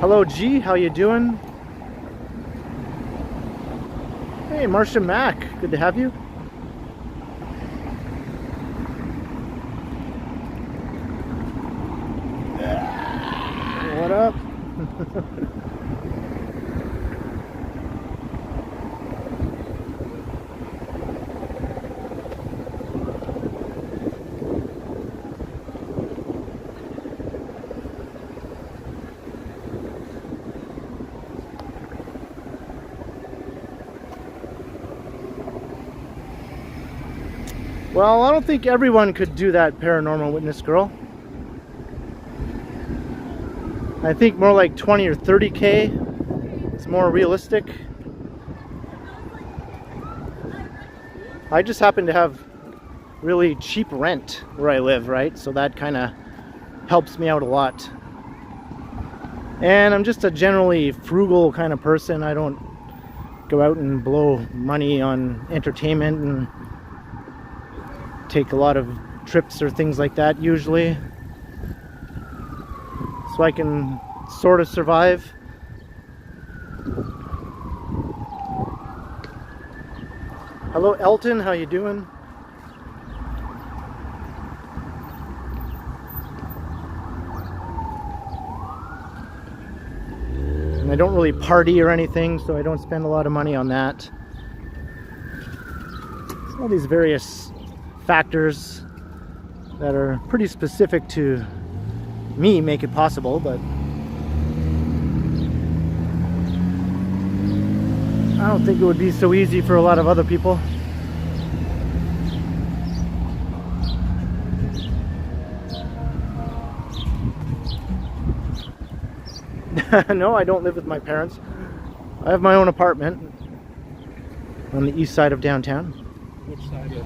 Hello G, how you doing? Hey Marcia Mack, good to have you. What up? Well, I don't think everyone could do that paranormal witness girl. I think more like 20 or 30K. It's more realistic. I just happen to have really cheap rent where I live, right? So that kind of helps me out a lot. And I'm just a generally frugal kind of person. I don't go out and blow money on entertainment and take a lot of trips or things like that usually. So I can sort of survive. Hello Elton, how you doing? And I don't really party or anything, so I don't spend a lot of money on that. So all these various factors that are pretty specific to me make it possible, but I don't think it would be so easy for a lot of other people. No, I don't live with my parents. I have my own apartment on the east side of downtown. Which side is?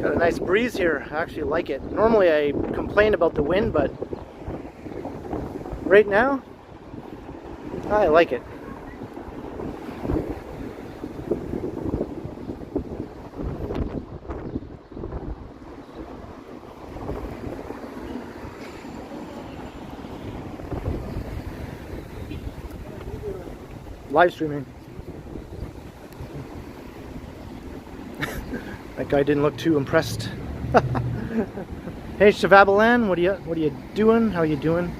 Got a nice breeze here. I actually like it. Normally I complain about the wind, but right now I like it. Live streaming. That guy didn't look too impressed. Hey Shavabalan, what are you doing? How are you doing?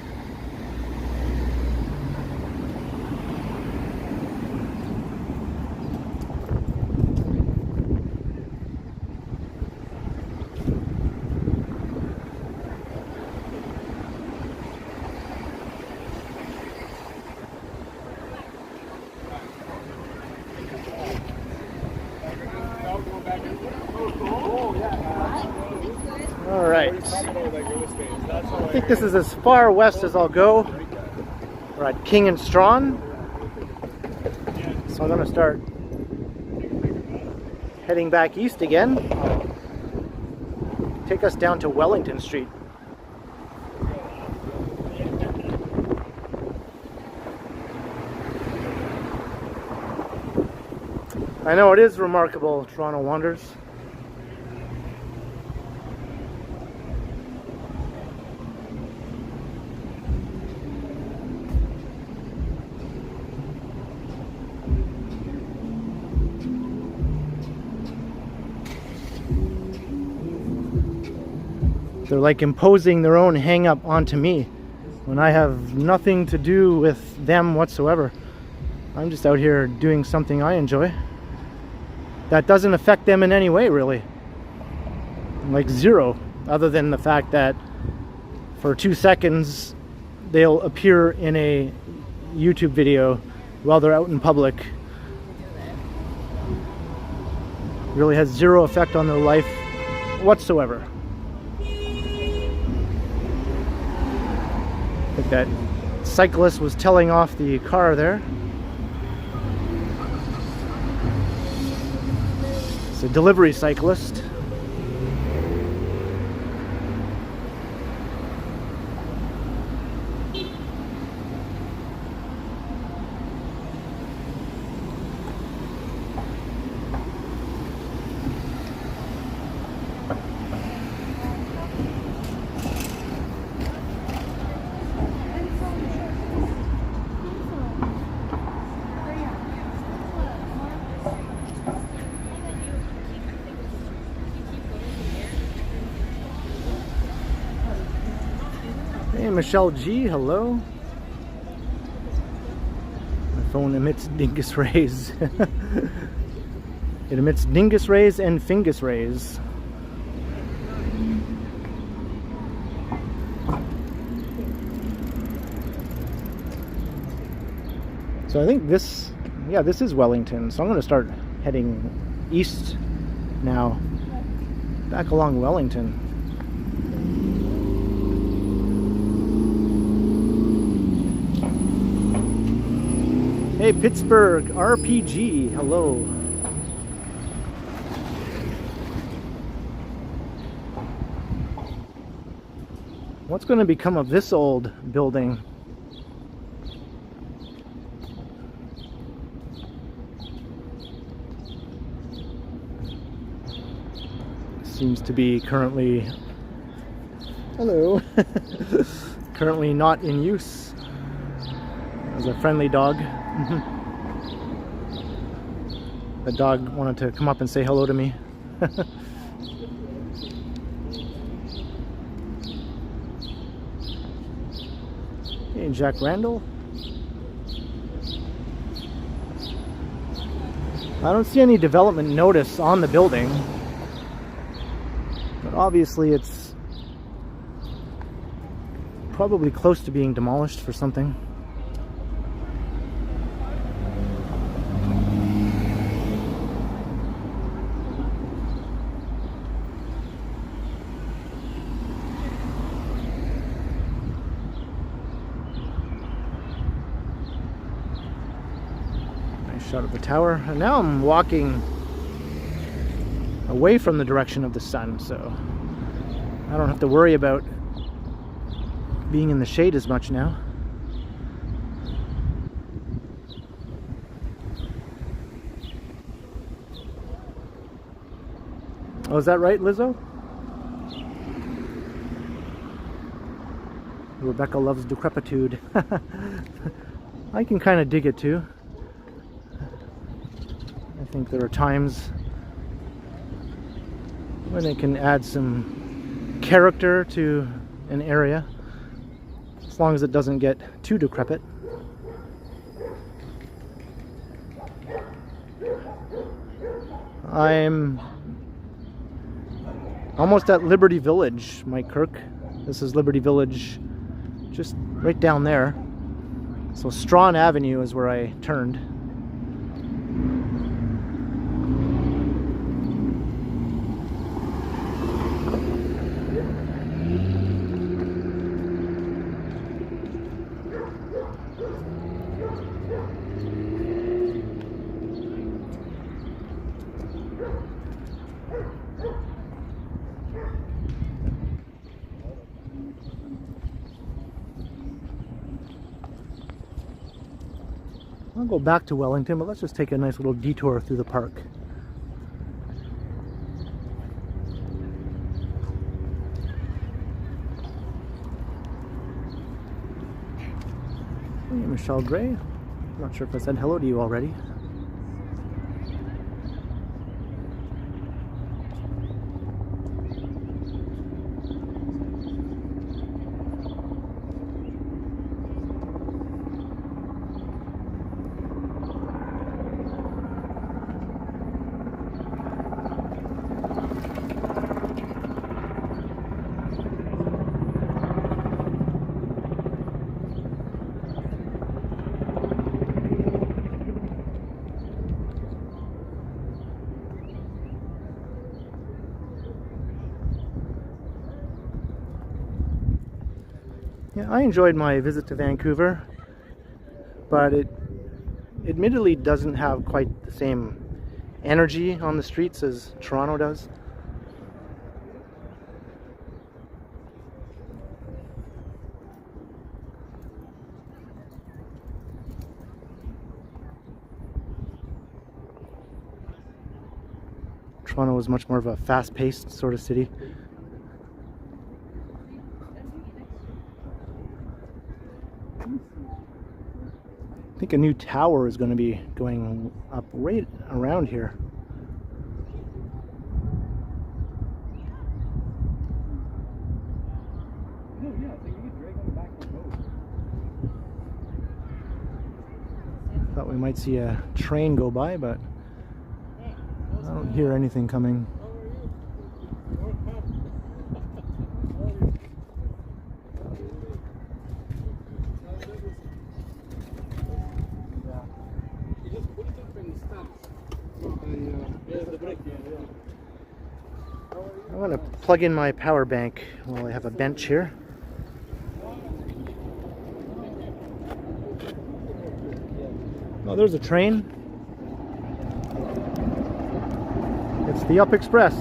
Alright, I think this is as far west as I'll go. We're at King and Strawn, so I'm going to start heading back east again. Take us down to Wellington Street. I know it is remarkable, Toronto Wonders. They're like imposing their own hang-up onto me when I have nothing to do with them whatsoever. I'm just out here doing something I enjoy. That doesn't affect them in any way, really. Like zero, other than the fact that for 2 seconds they'll appear in a YouTube video while they're out in public. Really has zero effect on their life whatsoever. I think that cyclist was telling off the car there. It's a delivery cyclist. Hey, Michelle G, hello. My phone emits dingus rays. It emits dingus rays and fingus rays. So I think this, yeah, this is Wellington. So I'm going to start heading east now, back along Wellington. Hey, Pittsburgh RPG, hello. What's going to become of this old building? Seems to be currently, hello, currently not in use. As a friendly dog. The dog wanted to come up and say hello to me. Hey, Jack Randall. I don't see any development notice on the building, but obviously it's probably close to being demolished for something. Shot of the tower, and now I'm walking away from the direction of the sun, so I don't have to worry about being in the shade as much now. Oh, is that right, Lizzo? Rebecca loves decrepitude. I can kind of dig it too. I think there are times when it can add some character to an area, as long as it doesn't get too decrepit. I'm almost at Liberty Village, Mike Kirk. This is Liberty Village, just right down there. So Strawn Avenue is where I turned. I'll go back to Wellington, but let's just take a nice little detour through the park. Hey, Michelle Gray. I'm not sure if I said hello to you already. Yeah, I enjoyed my visit to Vancouver, but it admittedly doesn't have quite the same energy on the streets as Toronto does. Toronto is much more of a fast-paced sort of city. I think a new tower is going to be going up right around here. Thought we might see a train go by, but I don't hear anything coming. I'm going to plug in my power bank while I have a bench here. Oh, there's a train. It's the Up Express.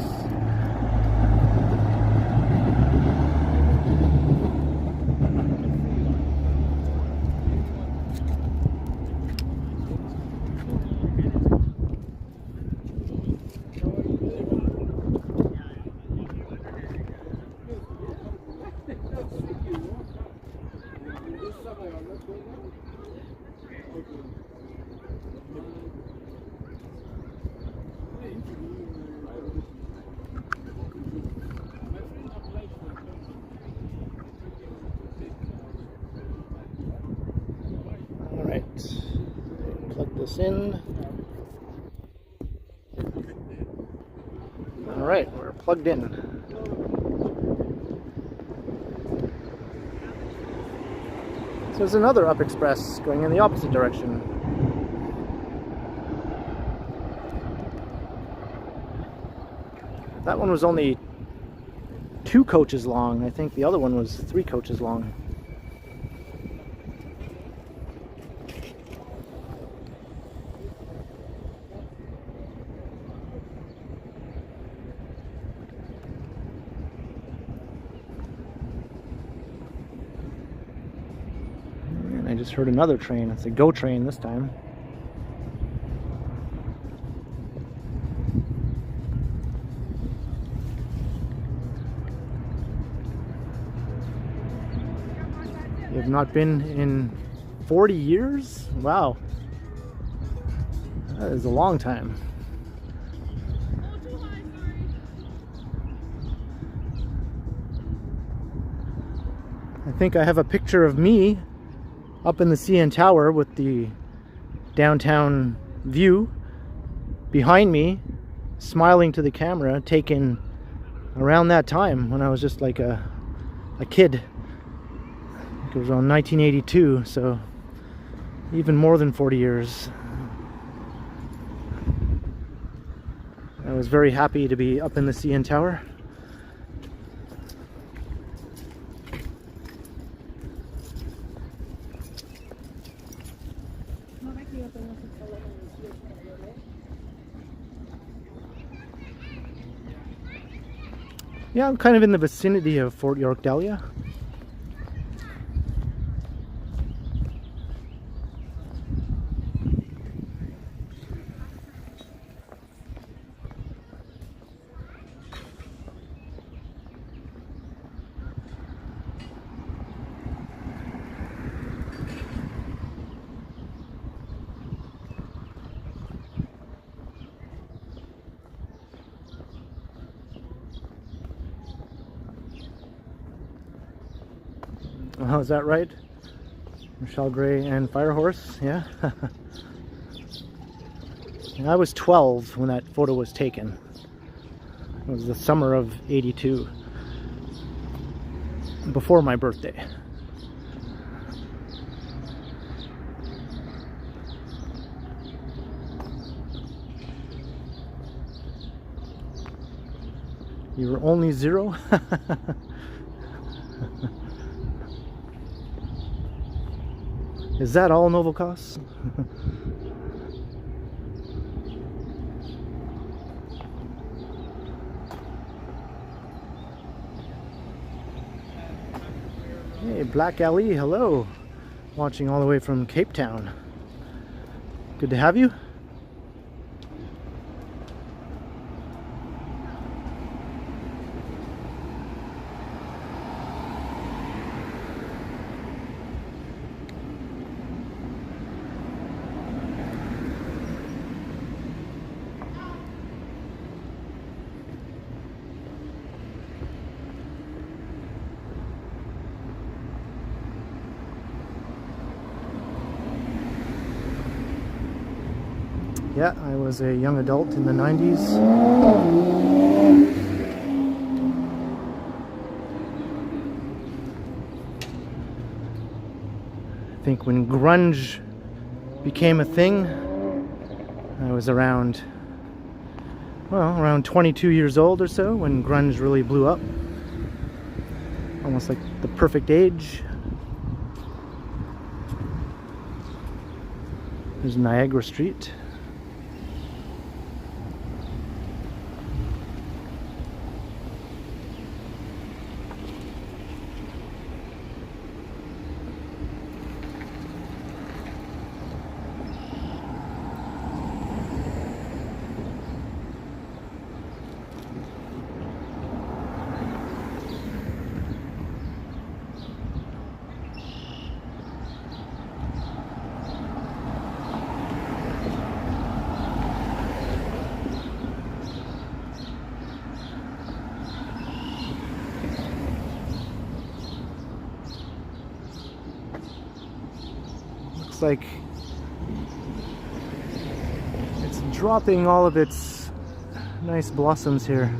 Plug this in. Alright, we're plugged in. So there's another Up Express going in the opposite direction. That one was only 2 coaches long. I think the other one was 3 coaches long. I just heard another train. It's a GO train this time. You have not been in 40 years? Wow. That is a long time. I think I have a picture of me up in the CN Tower with the downtown view behind me, smiling to the camera, taken around that time when I was just like a kid. It was around 1982, so even more than 40 years. I was very happy to be up in the CN Tower. Yeah, I'm kind of in the vicinity of Fort York Dahlia. Oh, is that right? Michelle Gray and Firehorse, yeah. I was 12 when that photo was taken. It was the summer of '82, before my birthday. You were only 0? Is that all Novikos? Hey, Black Alley, hello. Watching all the way from Cape Town. Good to have you. Yeah, I was a young adult in the 90s. I think when grunge became a thing, I was around 22 years old or so when grunge really blew up. Almost like the perfect age. There's Niagara Street. Like it's dropping all of its nice blossoms here.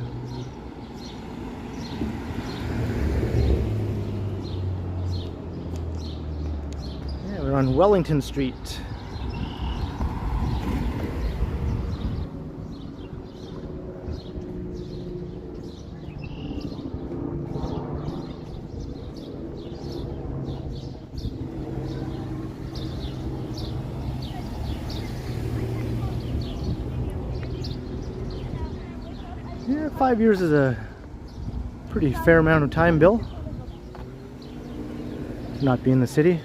Yeah, we're on Wellington Street. Yeah, 5 years is a pretty fair amount of time, Bill, to not be in the city.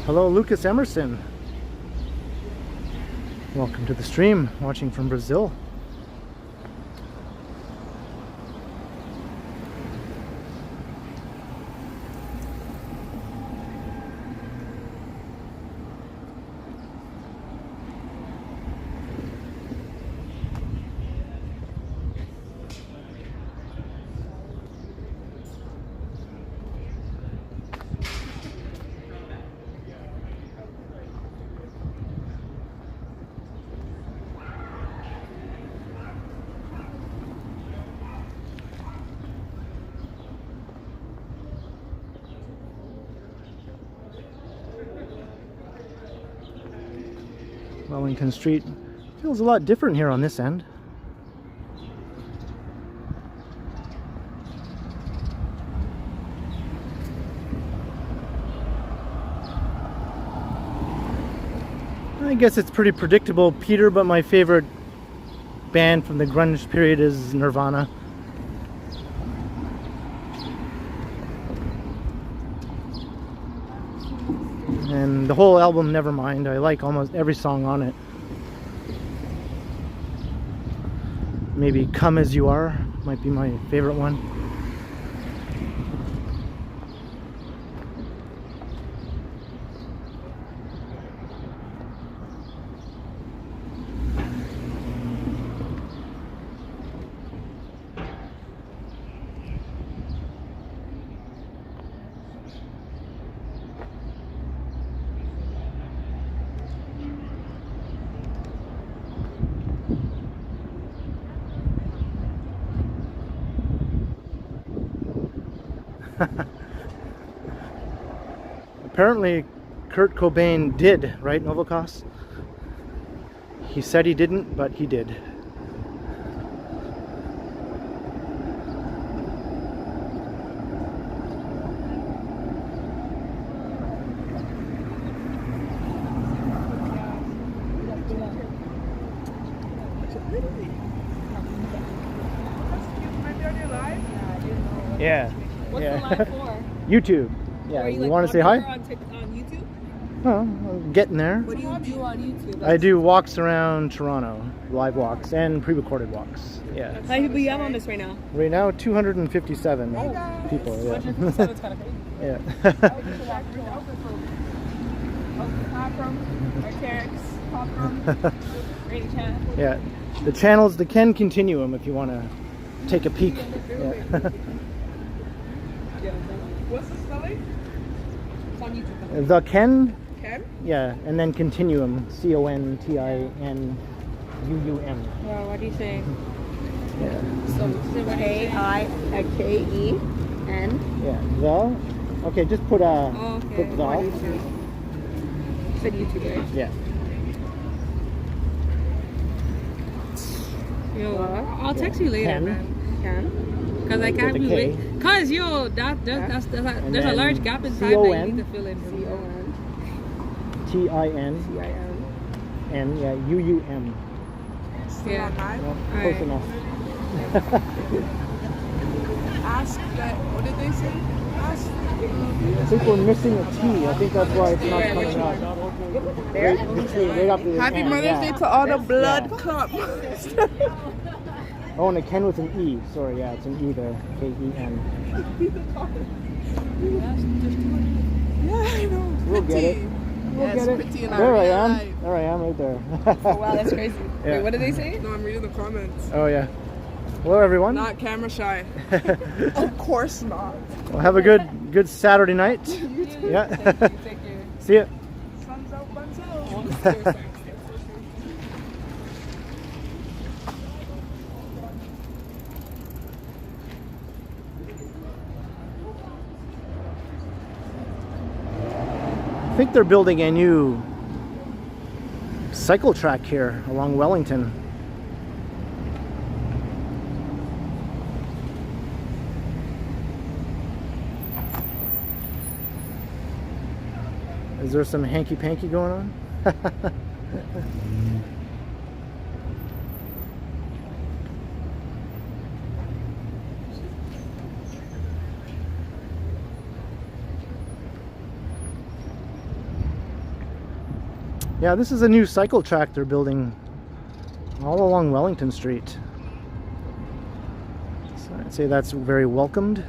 Hello, Lucas Emerson. Welcome to the stream, watching from Brazil. Wellington Street feels a lot different here on this end. I guess it's pretty predictable, Peter, but my favorite band from the grunge period is Nirvana. And the whole album, Nevermind, I like almost every song on it. Maybe Come As You Are might be my favorite one. Apparently Kurt Cobain did, right, Novakos? He said he didn't, but he did. Yeah. What's yeah. the live for? YouTube. Yeah. Are You like want to say hi? on YouTube? Oh, I'm getting there. What do you do on YouTube? I do walks around Toronto, live walks and pre-recorded walks. Yeah. How many people you have on this right now? Right now, 257 people. Yeah. 257 is kind of crazy. Yeah. Yeah. The channel's the Ken Continuum if you want to take a peek. Yeah. What's the spelling? It's on YouTube. The Ken? Ken? Yeah, and then Continuum. Continuum. Well, what do you say? Yeah. So K-I-K-E-N. Yeah. The? Okay, just put Oh, okay. put the. On YouTube. You said YouTube, right? Yeah. Yo, I'll text you later, Ken. man. Ken? Because I can't With a be K. wait. Because, yo, there's a then large gap in time that C-O-N. you need to fill in. C-O-N. T-I-N. C-I-N. N. Yeah. U-U-M. Yeah. No, All close right. enough. Ask that. What did they say? Ask. I think we're missing a T. I think that's why it's not coming up. Right after the Happy N, Mother's yeah. Day to all the blood Yeah. club. Oh, and a Ken with an E. Sorry, yeah, it's an E there. K-E-N. Yeah, I know. We'll get it. We'll Yes, get it. pretty in There our I real am. life. There I am right there. Oh, wow, that's crazy. Yeah. Wait, what did they say? No, I'm reading the comments. Oh, yeah. Hello, everyone. Not camera shy. Of course not. Well, have a good Saturday night. Yeah. Take care. See ya. Sun's out, buns out. I think they're building a new cycle track here along Wellington. Is there some hanky-panky going on? Yeah, this is a new cycle track they're building all along Wellington Street. So I'd say that's very welcomed.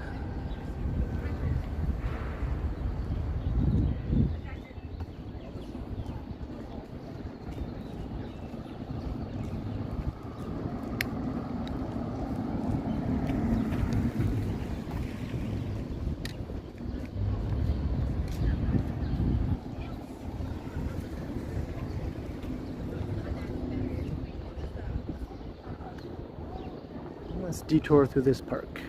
Let's detour through this park.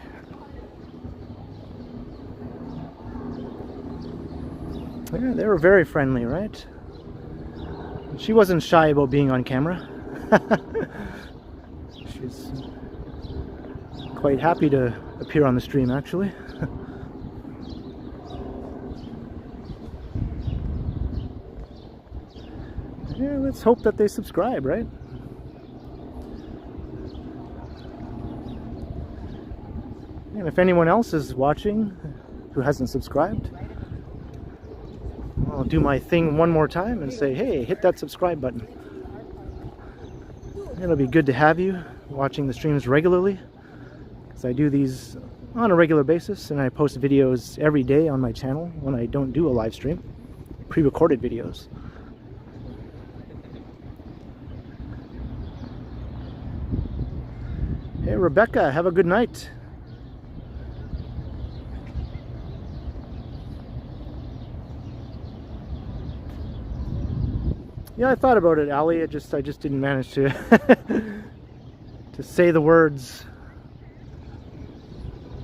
Yeah, they were very friendly, right? She wasn't shy about being on camera. She's quite happy to appear on the stream, actually. Yeah, let's hope that they subscribe, right? And if anyone else is watching who hasn't subscribed, I'll do my thing one more time and say, hey, hit that subscribe button. It'll be good to have you watching the streams regularly, because I do these on a regular basis and I post videos every day on my channel when I don't do a live stream, pre-recorded videos. Hey Rebecca, have a good night. Yeah, I thought about it, Ali. I just didn't manage to to say the words.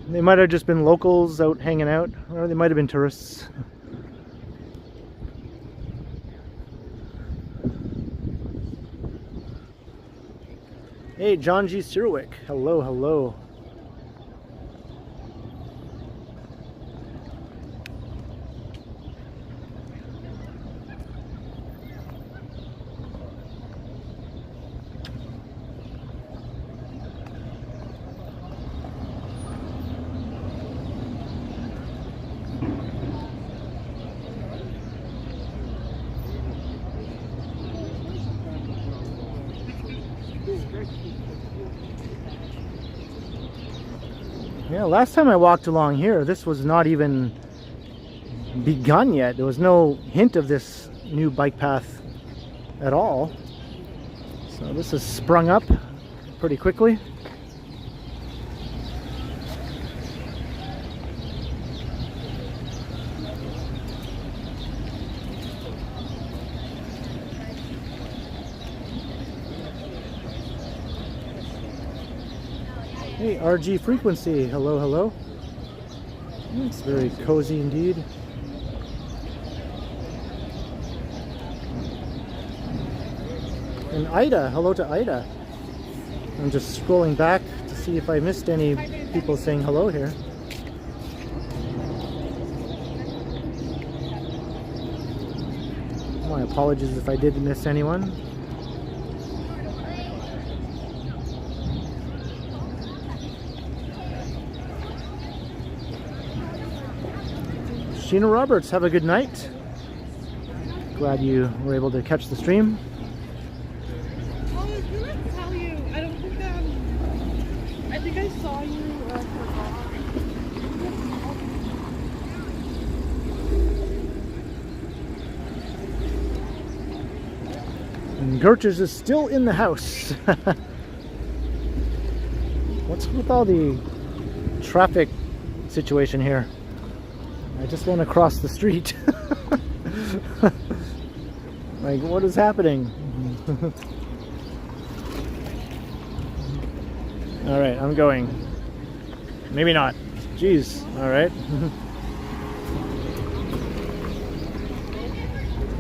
They might have just been locals out hanging out, or they might have been tourists. Hey, John G. Sirwick. Hello, hello. Yeah, last time I walked along here, this was not even begun yet. There was no hint of this new bike path at all. So this has sprung up pretty quickly. Hey, RG Frequency, hello, hello. It's very cozy indeed. And Ida, hello to Ida. I'm just scrolling back to see if I missed any people saying hello here. My apologies if I did miss anyone. Sheena Roberts, have a good night. Glad you were able to catch the stream. Oh, I was gonna tell you. I don't think I think I saw you And Gertrude is still in the house. What's with all the traffic situation here? I just want to cross the street. Like, what is happening? All right, I'm going. Maybe not. Jeez. All right.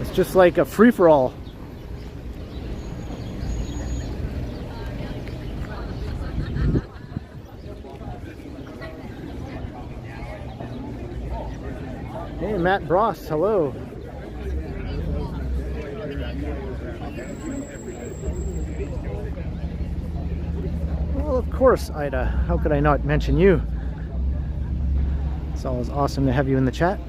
It's just like a free-for-all. Hey, Matt Bross, hello. Well, of course, Ida. How could I not mention you? It's always awesome to have you in the chat.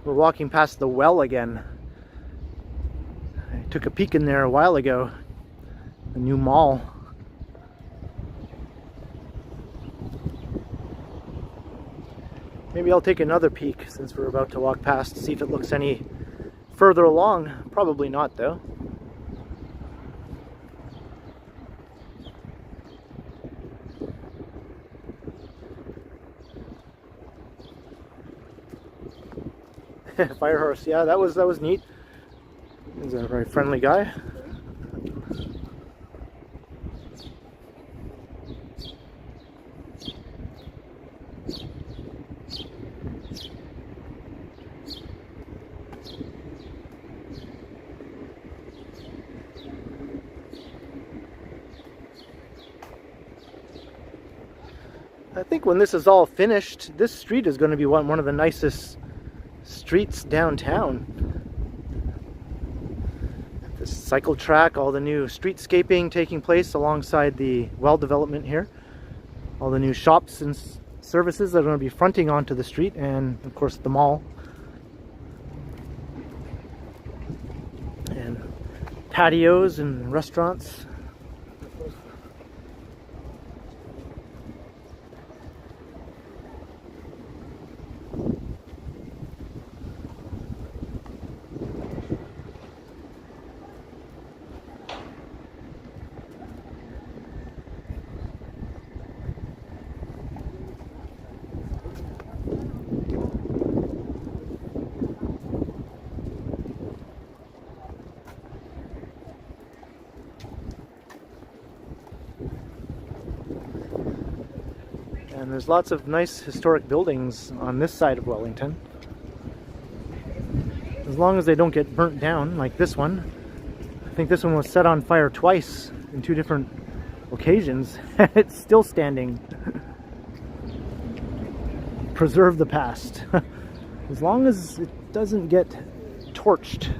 We're walking past the well again. I took a peek in there a while ago. The new mall. Maybe I'll take another peek since we're about to walk past to see if it looks any further along. Probably not though. Fire horse, yeah, that was neat. He's a very friendly guy. I think when this is all finished, this street is going to be one of the nicest streets downtown. This cycle track, all the new streetscaping taking place alongside the well development here. All the new shops and services that are going to be fronting onto the street, and of course the mall. And patios and restaurants. And there's lots of nice historic buildings on this side of Wellington. As long as they don't get burnt down, like this one. I think this one was set on fire twice in 2 different occasions. It's still standing. Preserve the past. As long as it doesn't get torched.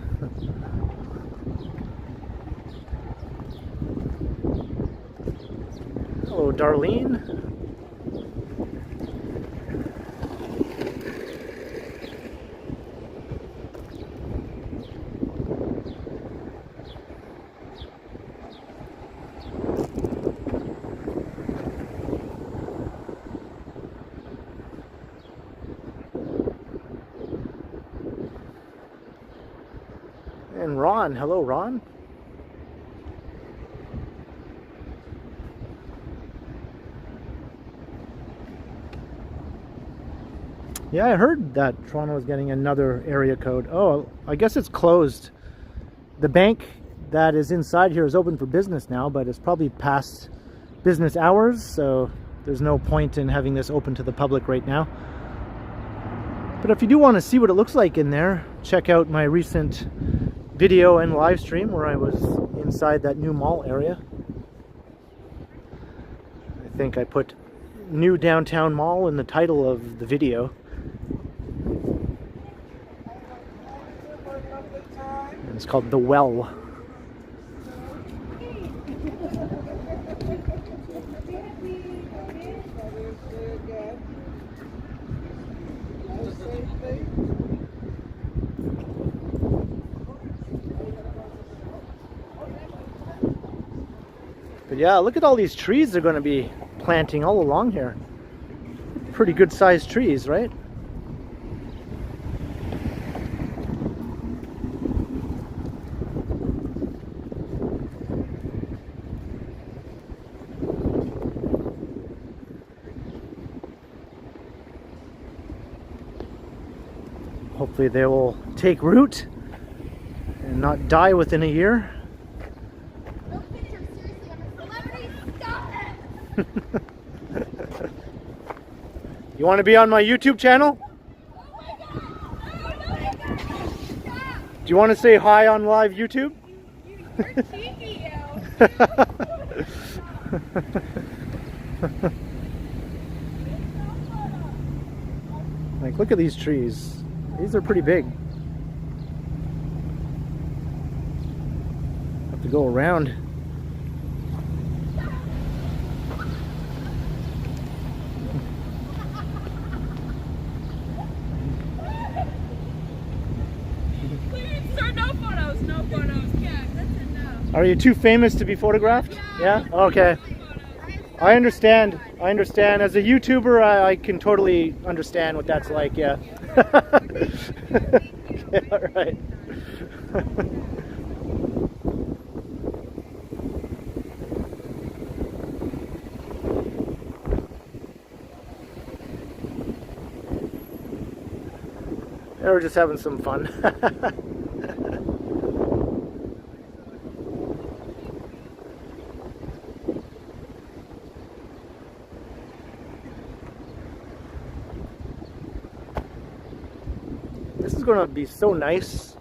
Hello, Darlene. And Ron, hello Ron. Yeah, I heard that Toronto is getting another area code. Oh, I guess it's closed. The bank that is inside here is open for business now, but it's probably past business hours, so there's no point in having this open to the public right now. But if you do want to see what it looks like in there, check out my recent video and live stream where I was inside that new mall area. I think I put New Downtown Mall in the title of the video. And it's called The Well. But yeah, look at all these trees they're going to be planting all along here. Pretty good sized trees, right? Hopefully they will take root and not die within a year. You want to be on my YouTube channel? Do you want to say hi on live YouTube? You're cheeky, Like, look at these trees. These are pretty big. Have to go around. Are you too famous to be photographed? Yeah? Okay. I understand. I understand. As a YouTuber, I can totally understand what that's like, yeah. Okay, all right. Yeah, we're just having some fun. This is going to be so nice.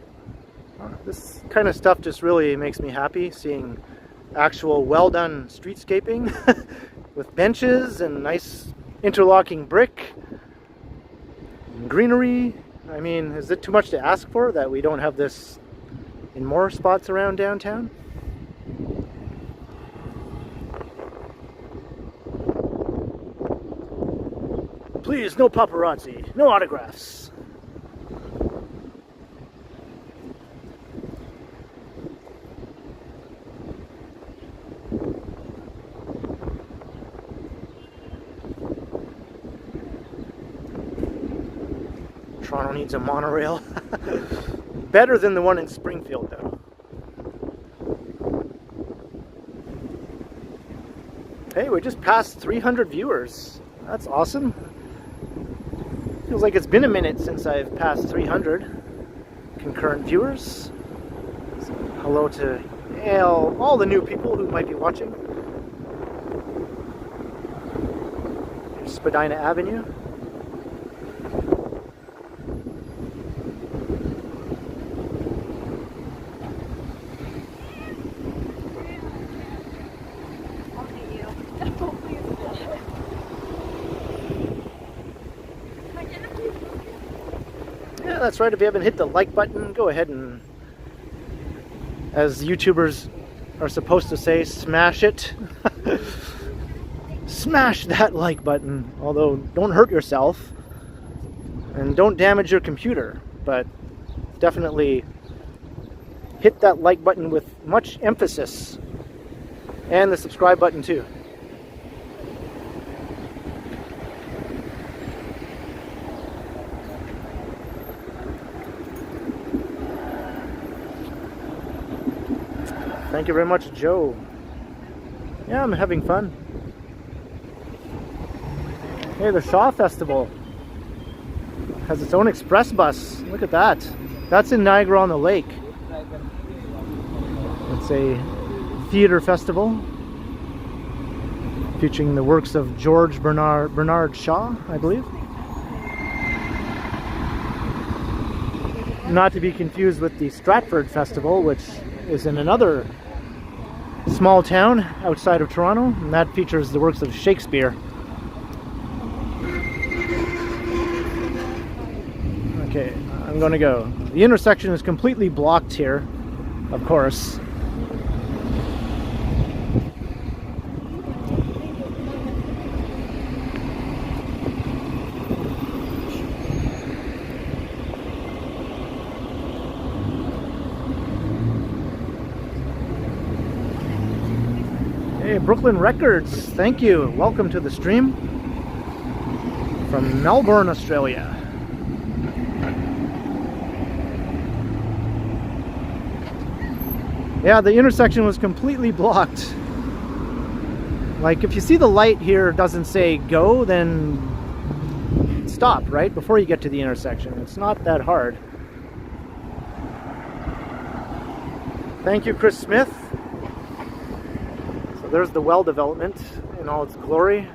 This kind of stuff just really makes me happy, seeing actual well done streetscaping with benches and nice interlocking brick and greenery. I mean, is it too much to ask for that we don't have this in more spots around downtown? Please, no paparazzi, no autographs. Toronto needs a monorail. Better than the one in Springfield, though. Hey, we just passed 300 viewers. That's awesome. Feels like it's been a minute since I've passed 300 concurrent viewers. So hello to all the new people who might be watching. Spadina Avenue. Yeah, that's right. If you haven't hit the like button, go ahead and, as YouTubers are supposed to say, smash it. Smash that like button. Although, don't hurt yourself and don't damage your computer, but definitely hit that like button with much emphasis, and the subscribe button too. Thank you very much, Joe. Yeah, I'm having fun. Hey, the Shaw Festival has its own express bus. Look at that. That's in Niagara-on-the-Lake. It's a theater festival featuring the works of George Bernard Shaw, I believe. Not to be confused with the Stratford Festival, which is in another small town outside of Toronto, and that features the works of Shakespeare. Okay, I'm gonna go. The intersection is completely blocked here, of course. Hey, Brooklyn Records, thank you. Welcome to the stream from Melbourne, Australia. Yeah, the intersection was completely blocked. Like, if you see the light here doesn't say go, then stop, right? Before you get to the intersection. It's not that hard. Thank you, Chris Smith. So there's the well development in all its glory.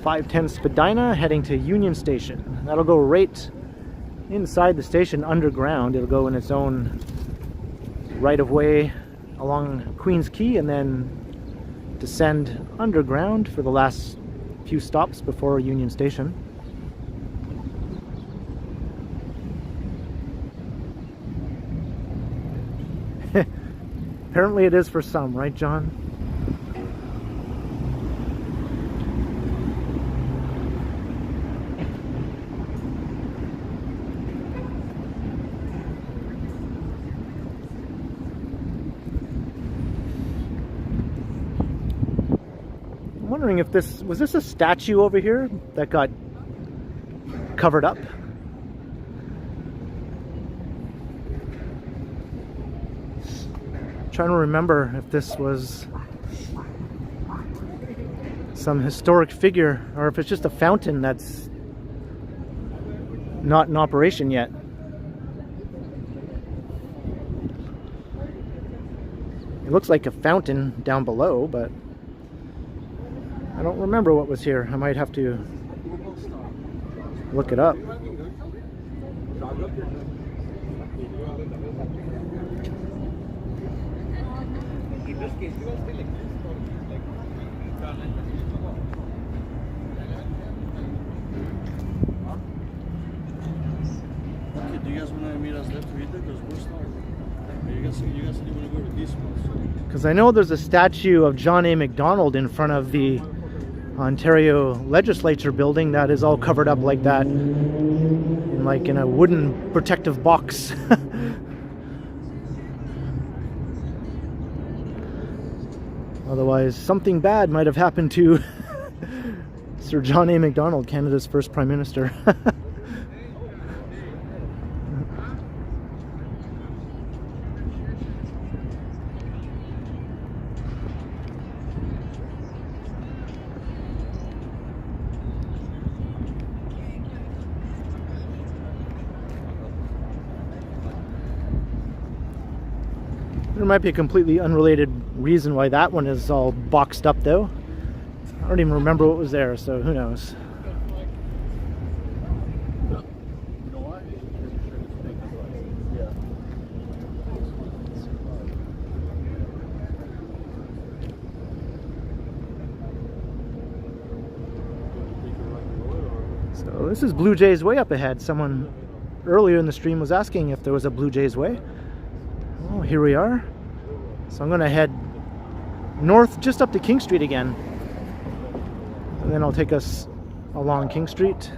.510 Spadina heading to Union Station. That'll go right inside the station underground. It'll go in its own right-of-way along Queen's Quay and then descend underground for the last few stops before Union Station. Apparently it is for some, right, John? I'm wondering if this was a statue over here that got covered up. I'm trying to remember if this was some historic figure or if it's just a fountain that's not in operation yet. It looks like a fountain down below, but I don't remember what was here. I might have to look it up. Okay, do you guys want to meet us left to eat it? Because we're starving. You guys said you want to go to this one. Because I know there's a statue of John A. Macdonald in front of the Ontario Legislature building that is all covered up like that, in a wooden protective box. Otherwise, something bad might have happened to Sir John A. Macdonald, Canada's first Prime Minister. There might be a completely unrelated reason why that one is all boxed up though. I don't even remember what was there, so who knows. You know why? Yeah. So this is Blue Jays Way up ahead. Someone earlier in the stream was asking if there was a Blue Jays Way. Oh, here we are. So I'm going to head north just up to King Street again. And then I'll take us along King Street.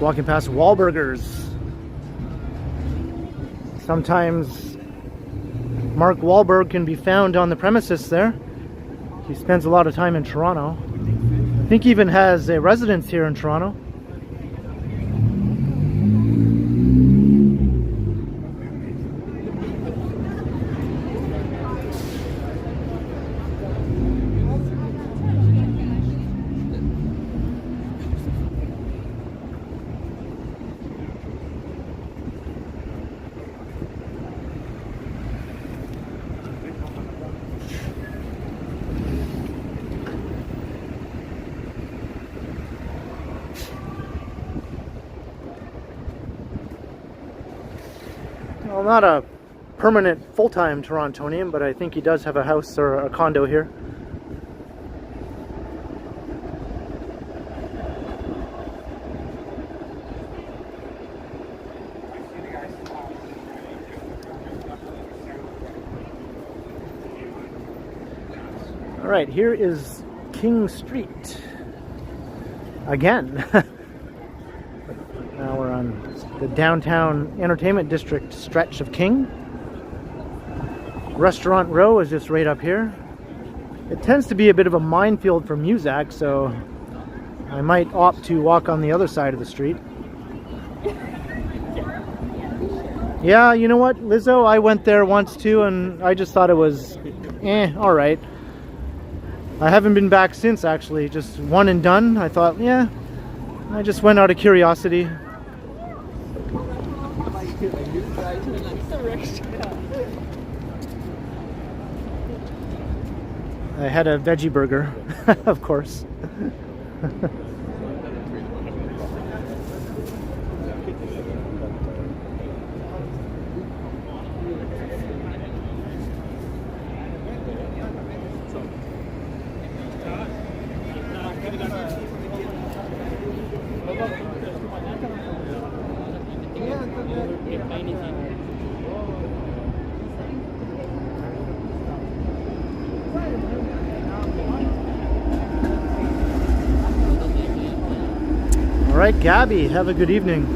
Walking past Wahlburgers. Sometimes Mark Wahlberg can be found on the premises there. He spends a lot of time in Toronto. I think he even has a residence here in Toronto. Well, not a permanent full-time Torontonian, but I think he does have a house or a condo here. All right, here is King Street again. Now we're on the downtown entertainment district stretch of King. Restaurant Row is just right up here. It tends to be a bit of a minefield for Muzak, so I might opt to walk on the other side of the street. Yeah, you know what, Lizzo, I went there once too, and I just thought it was alright. I haven't been back since, actually, just one and done. I thought, yeah, I just went out of curiosity. I had a veggie burger, of course. All right, Gabby, have a good evening.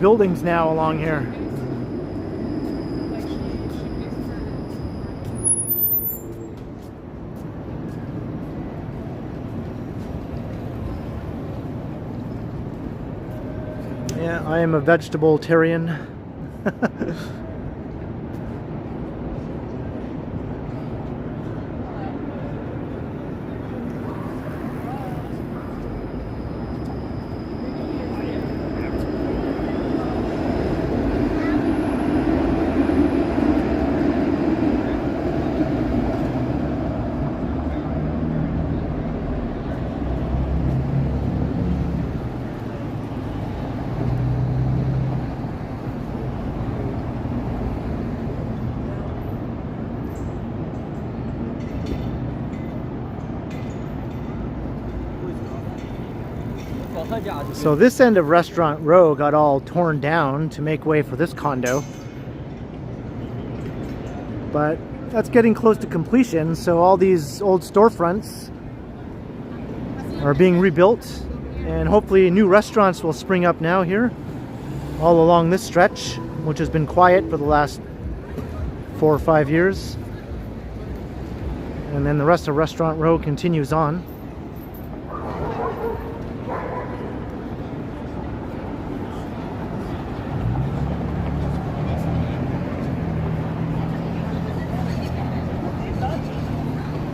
buildings now along here. Yeah, I am a vegetable-tarian. So this end of Restaurant Row got all torn down to make way for this condo. But that's getting close to completion, so all these old storefronts are being rebuilt, and hopefully new restaurants will spring up now here all along this stretch, which has been quiet for the last 4 or 5 years. And then the rest of Restaurant Row continues on.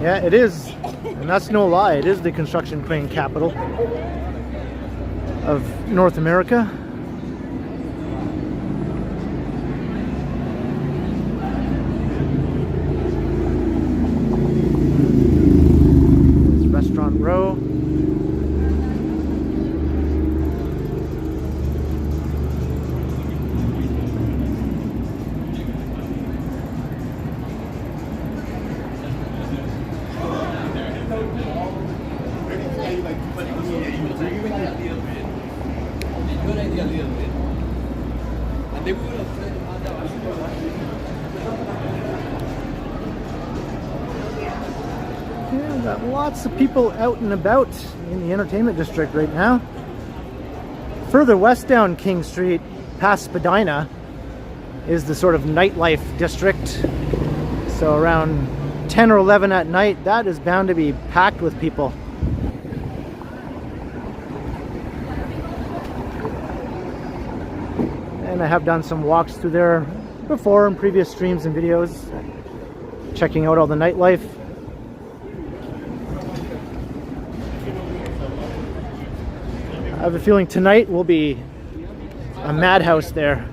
Yeah, it is, and that's no lie, it is the construction crane capital of North America. It's Restaurant Row. Yeah, got lots of people out and about in the entertainment district right now. Further west down King Street, past Spadina, is the sort of nightlife district. So around 10 or 11 at night, that is bound to be packed with people. And I have done some walks through there before in previous streams and videos, checking out all the nightlife. I have a feeling tonight will be a madhouse there.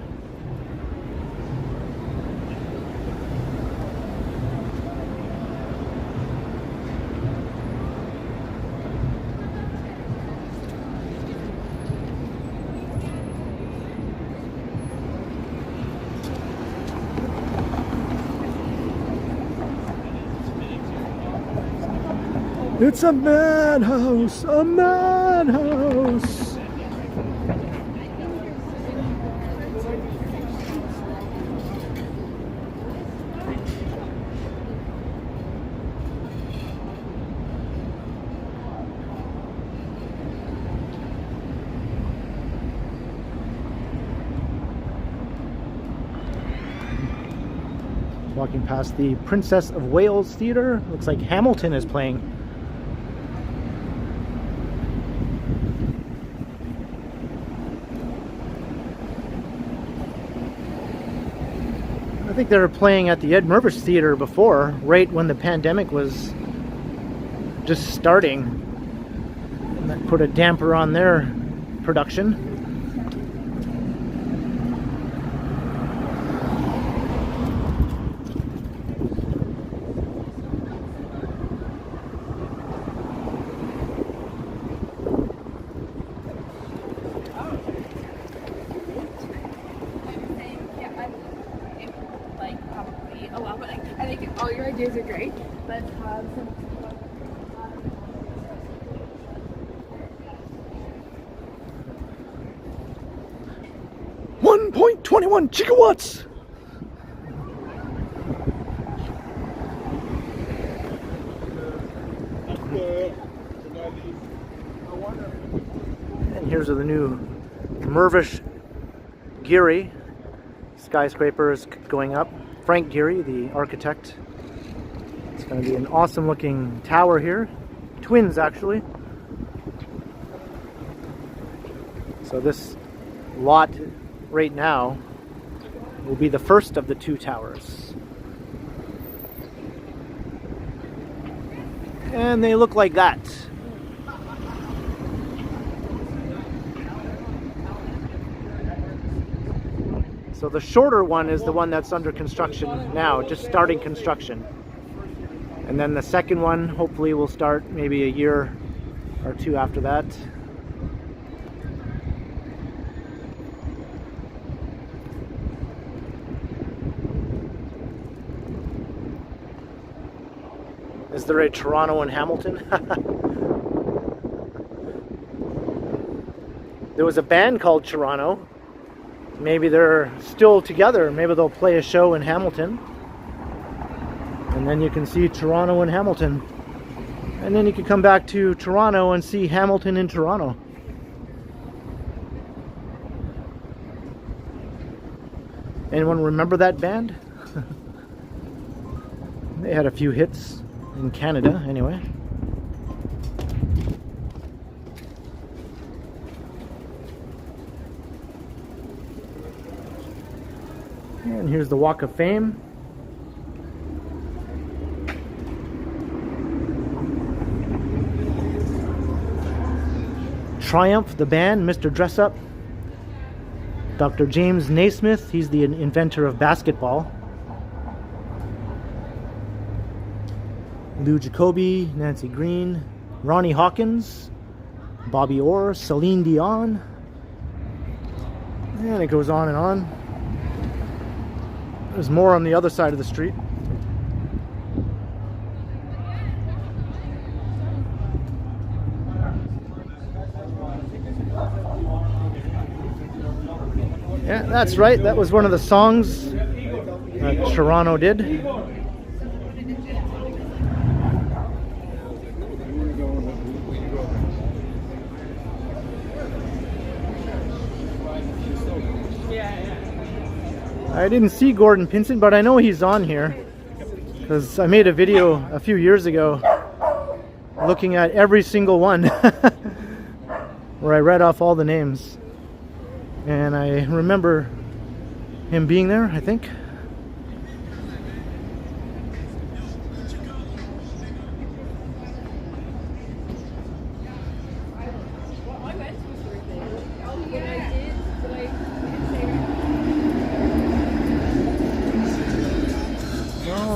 It's a madhouse, a madhouse. Walking past the Princess of Wales Theatre. Looks like Hamilton is playing. I think they were playing at the Ed Mervis Theatre before, right when the pandemic was just starting. And that put a damper on their production. I think all your ideas are great. Let's have some. 1.21 gigawatts! And here's the new Mervis Geary. Skyscrapers going up. Frank Geary, the architect. It's going to be an awesome looking tower here. Twins, actually. So this lot right now will be the first of the two towers. And they look like that. So the shorter one is the one that's under construction now, just starting construction. And then the second one hopefully will start maybe a year or two after that. Is there a Toronto and Hamilton? There was a band called Toronto. Maybe they're still together. Maybe they'll play a show in Hamilton. And then you can see Toronto and Hamilton. And then you can come back to Toronto and see Hamilton in Toronto. Anyone remember that band? They had a few hits in Canada, anyway. And here's the Walk of Fame. Triumph, the band, Mr. Dress Up. Dr. James Naismith, he's the inventor of basketball. Lou Jacoby, Nancy Green, Ronnie Hawkins, Bobby Orr, Celine Dion. And it goes on and on. There's more on the other side of the street. Yeah, that's right. That was one of the songs that Toronto did. I didn't see Gordon Pinson, but I know he's on here because I made a video a few years ago looking at every single one where I read off all the names, and I remember him being there, I think.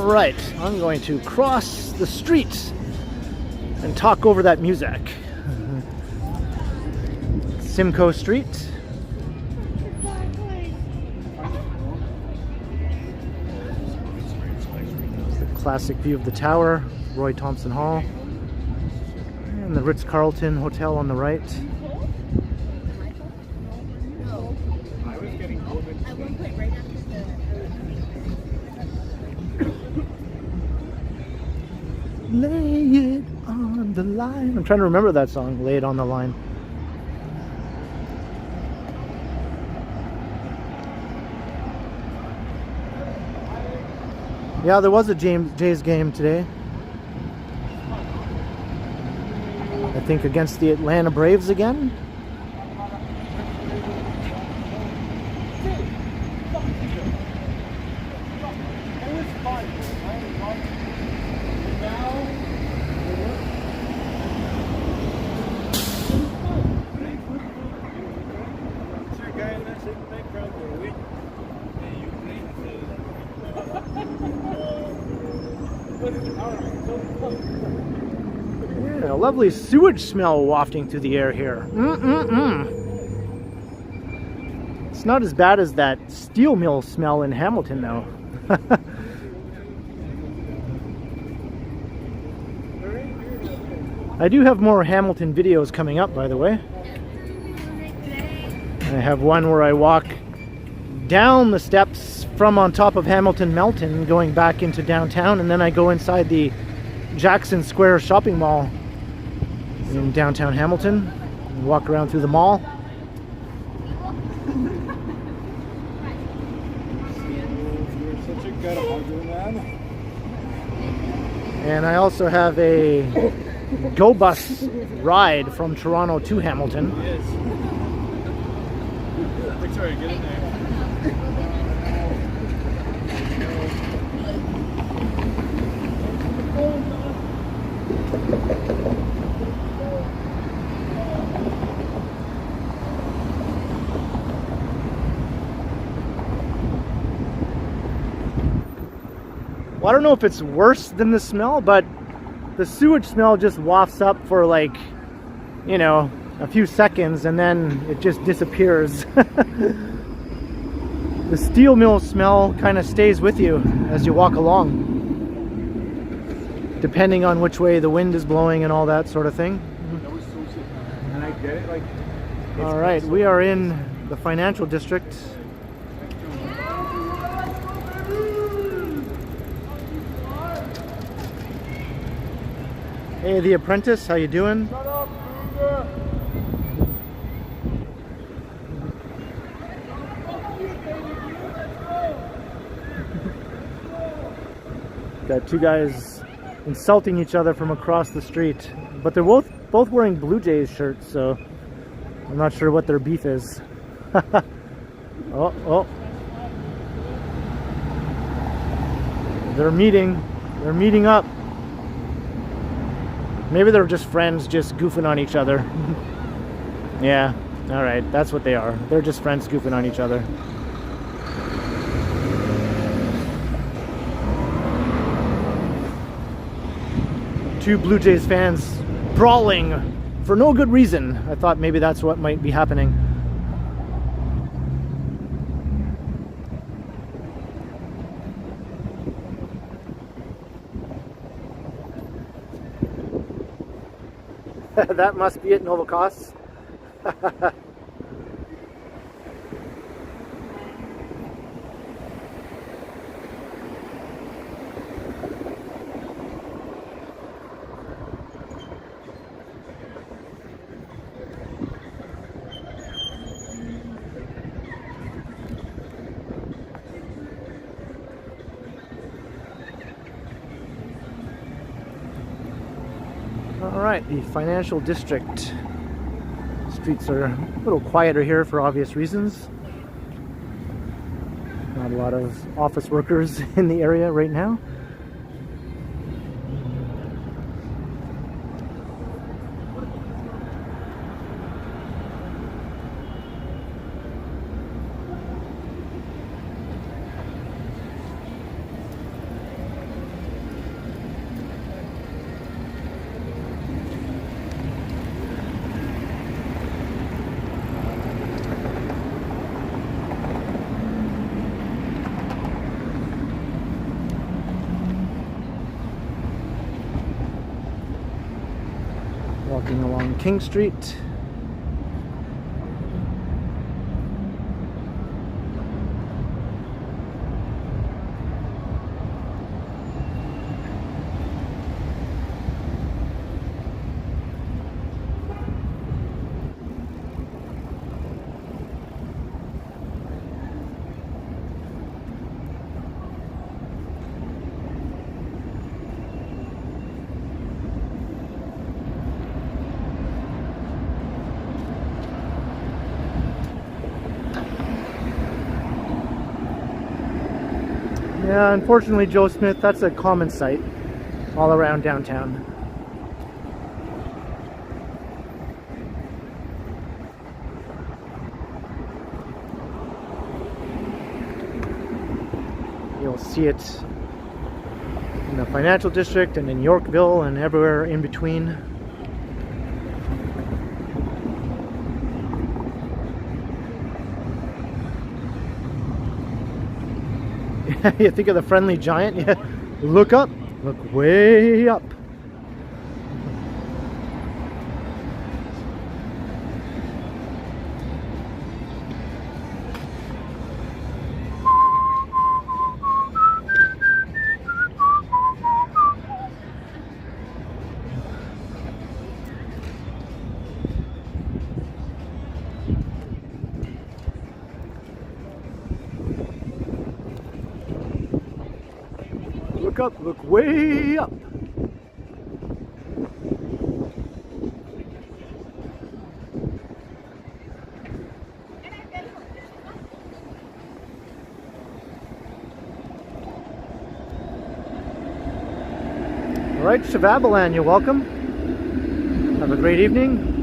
Right, I'm going to cross the street and talk over that music. Simcoe Street. The classic view of the tower, Roy Thompson Hall, and the Ritz-Carlton Hotel on the right. Lay it on the line. I'm trying to remember that song, Lay It on the Line. Yeah, there was a Jays game today. I think against the Atlanta Braves again. Yeah, a lovely sewage smell wafting through the air here. It's not as bad as that steel mill smell in Hamilton, though. I do have more Hamilton videos coming up, by the way. I have one where I walk down the steps from on top of Hamilton Mountain going back into downtown, and then I go inside the Jackson Square shopping mall in downtown Hamilton and walk around through the mall. got a hungry man. And I also have a Go Bus ride from Toronto to Hamilton. Yes. Victoria, get in there. Well, I don't know if it's worse than the smell, but the sewage smell just wafts up for like, you know, a few seconds and then it just disappears. The steel mill smell kind of stays with you as you walk along, depending on which way the wind is blowing and all that sort of thing. And I get it, like. All right, we are in the financial district. Hey, The Apprentice, how you doing? Shut up, loser. Got two guys insulting each other from across the street, but they're both wearing Blue Jays shirts, so I'm not sure what their beef is. Oh. They're meeting up. Maybe they're just friends just goofing on each other. Yeah, all right, that's what they are. They're just friends goofing on each other. Two Blue Jays fans brawling for no good reason. I thought maybe that's what might be happening. That must be it, Novacos. Alright, the financial district. Streets are a little quieter here for obvious reasons. Not a lot of office workers in the area right now. Walking along King Street. Yeah, unfortunately, Joe Smith, that's a common sight all around downtown. You'll see it in the financial district and in Yorkville and everywhere in between. You think of the Friendly Giant? Yeah. Look up. Look way up. up, look way up. All right, Shavabalan, you're welcome. Have a great evening.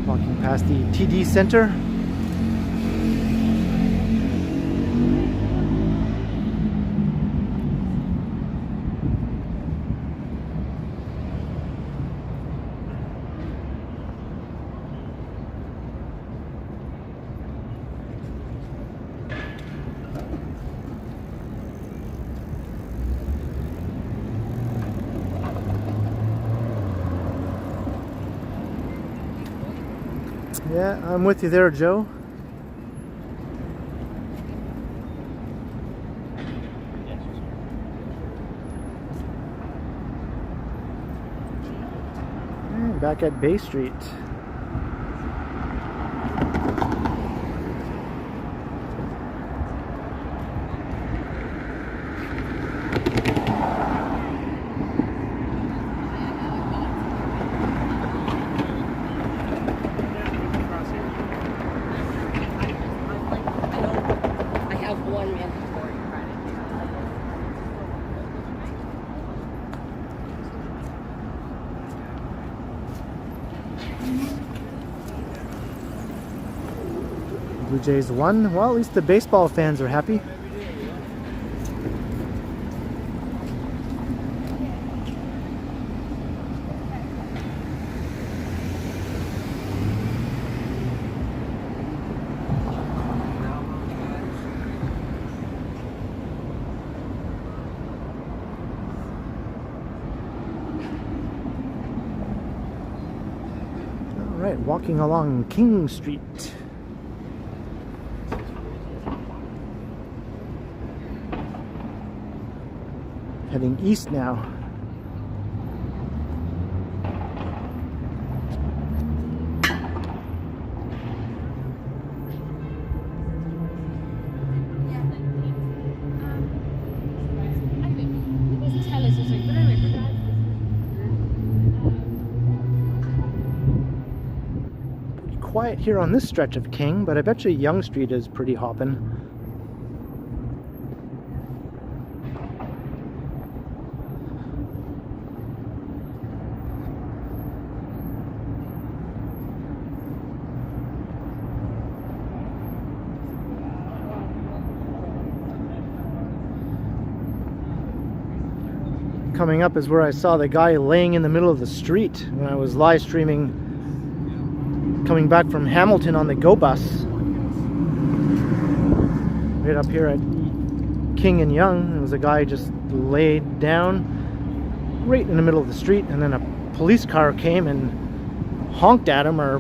Walking past the TD Center. Yeah, I'm with you there, Joe. And back at Bay Street. Blue Jays won. Well, at least the baseball fans are happy. All right, walking along King Street. Heading east now. Pretty quiet here on this stretch of King, but I bet you Yonge Street is pretty hoppin'. Coming up is where I saw the guy laying in the middle of the street when I was live streaming coming back from Hamilton on the Go bus. Right up here at King and Yonge, there was a guy just laid down right in the middle of the street, and then a police car came and honked at him or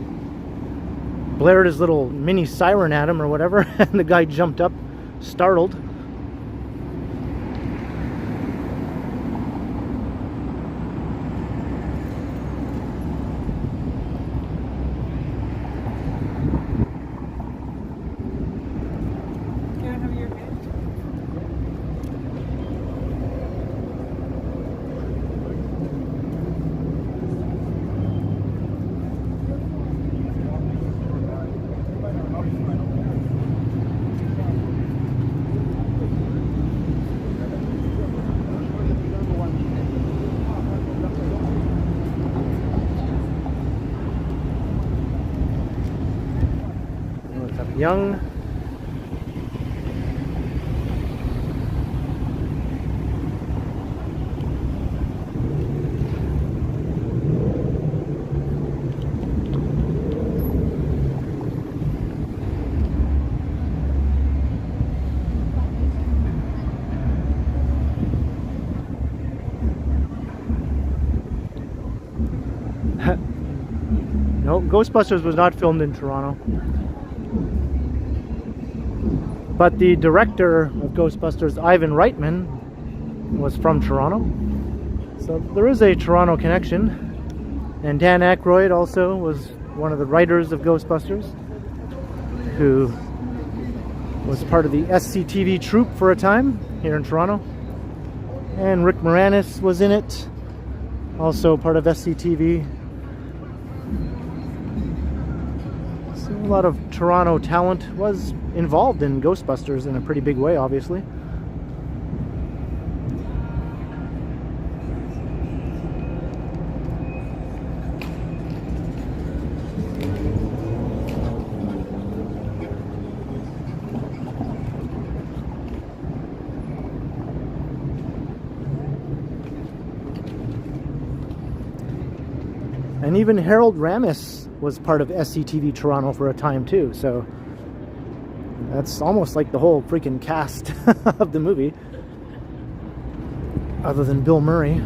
blared his little mini siren at him or whatever, and the guy jumped up startled. Yonge. No, Ghostbusters was not filmed in Toronto. But the director of Ghostbusters, Ivan Reitman, was from Toronto. So there is a Toronto connection. And Dan Aykroyd also was one of the writers of Ghostbusters, who was part of the SCTV troupe for a time here in Toronto. And Rick Moranis was in it, also part of SCTV. So a lot of Toronto talent was involved in Ghostbusters in a pretty big way, obviously. And even Harold Ramis was part of SCTV Toronto for a time too, so that's almost like the whole freaking cast of the movie, other than Bill Murray.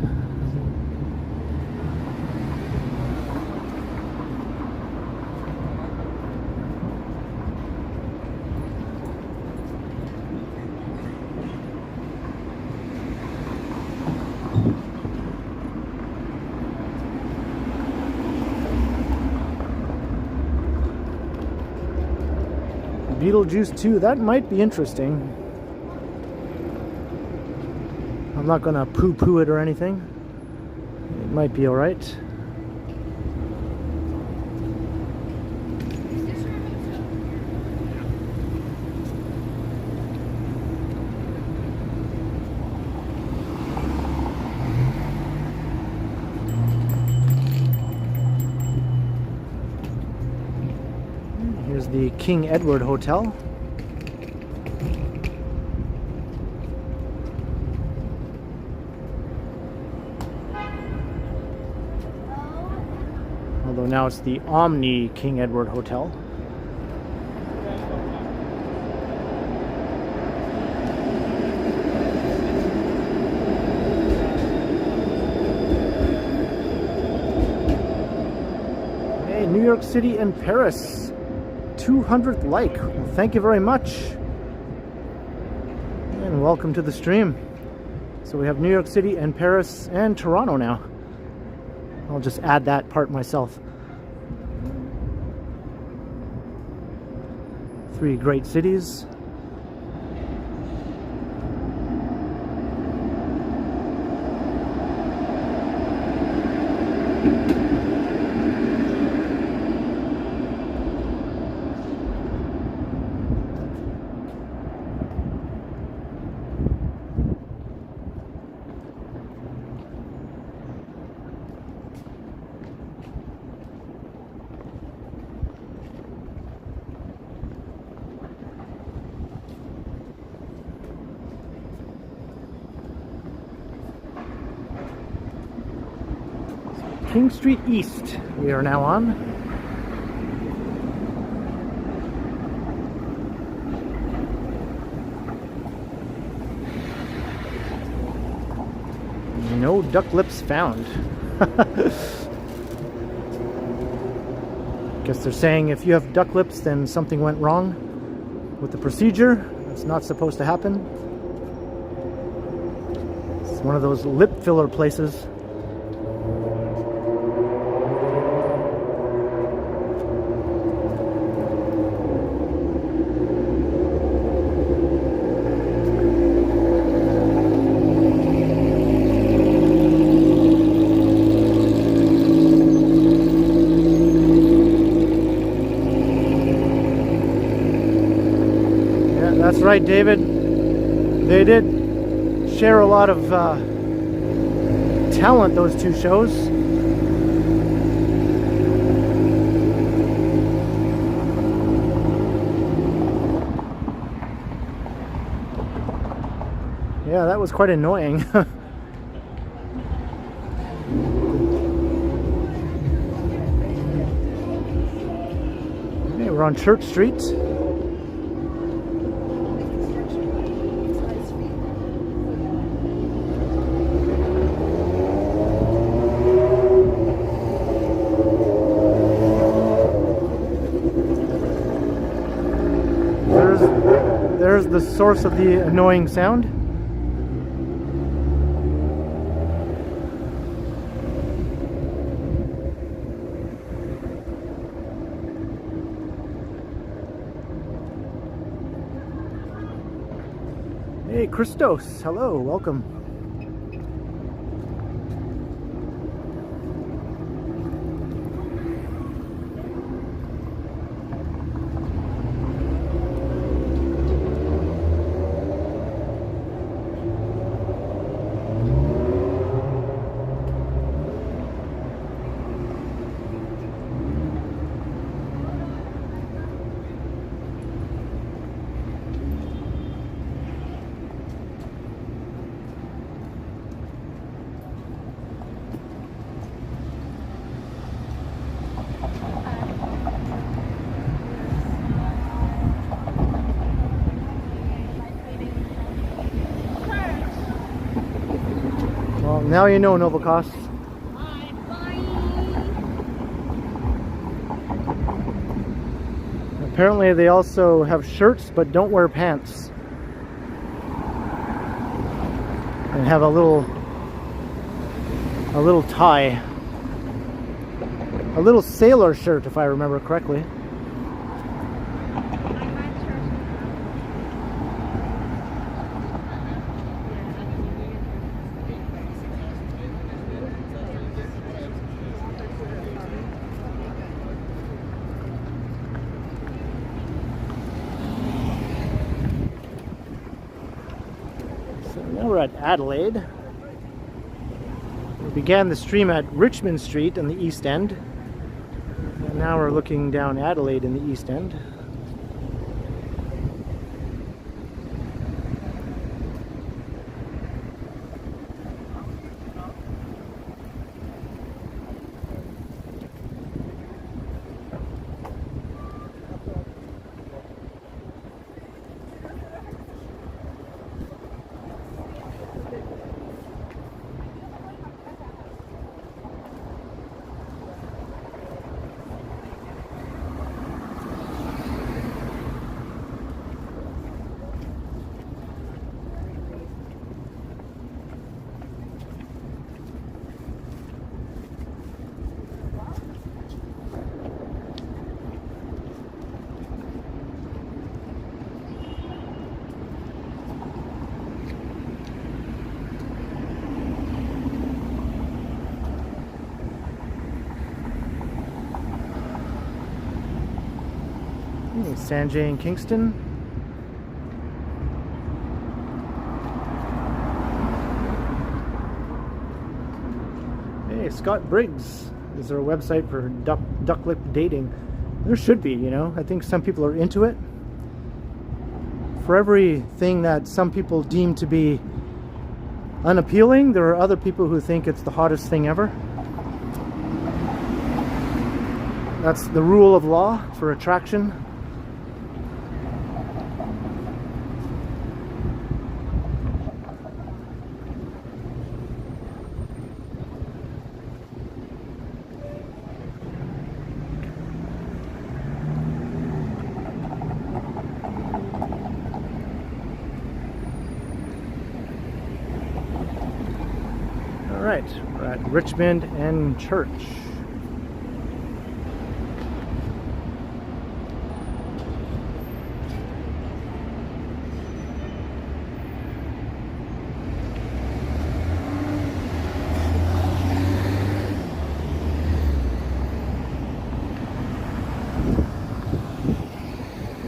Beetlejuice 2, that might be interesting. I'm not gonna poo-poo it or anything. It might be alright. Here's the King Edward Hotel. Although now it's the Omni King Edward Hotel. Hey, New York City and Paris. 200th like. Well, thank you very much. And welcome to the stream. So we have New York City and Paris and Toronto now. I'll just add that part myself. 3 great cities. King Street East we are now on. No duck lips found. Guess they're saying if you have duck lips, then something went wrong with the procedure. It's not supposed to happen. It's one of those lip filler places. That's right, David. They did share a lot of talent, those 2 shows. Yeah, that was quite annoying. Okay, we're on Church Street. the source of the annoying sound. Hey, Christos. Hello, welcome. Well, now you know, Novakos. Apparently they also have shirts but don't wear pants. And have a little tie. A little sailor shirt, if I remember correctly. Now we're at Adelaide. We began the stream at Richmond Street in the East End. And now we're looking down Adelaide in the East End. Sanjay in Kingston. Hey, Scott Briggs. Is there a website for duck lip dating? There should be, you know. I think some people are into it. For everything that some people deem to be unappealing, there are other people who think it's the hottest thing ever. That's the rule of law for attraction. Alright, we're at Richmond and Church.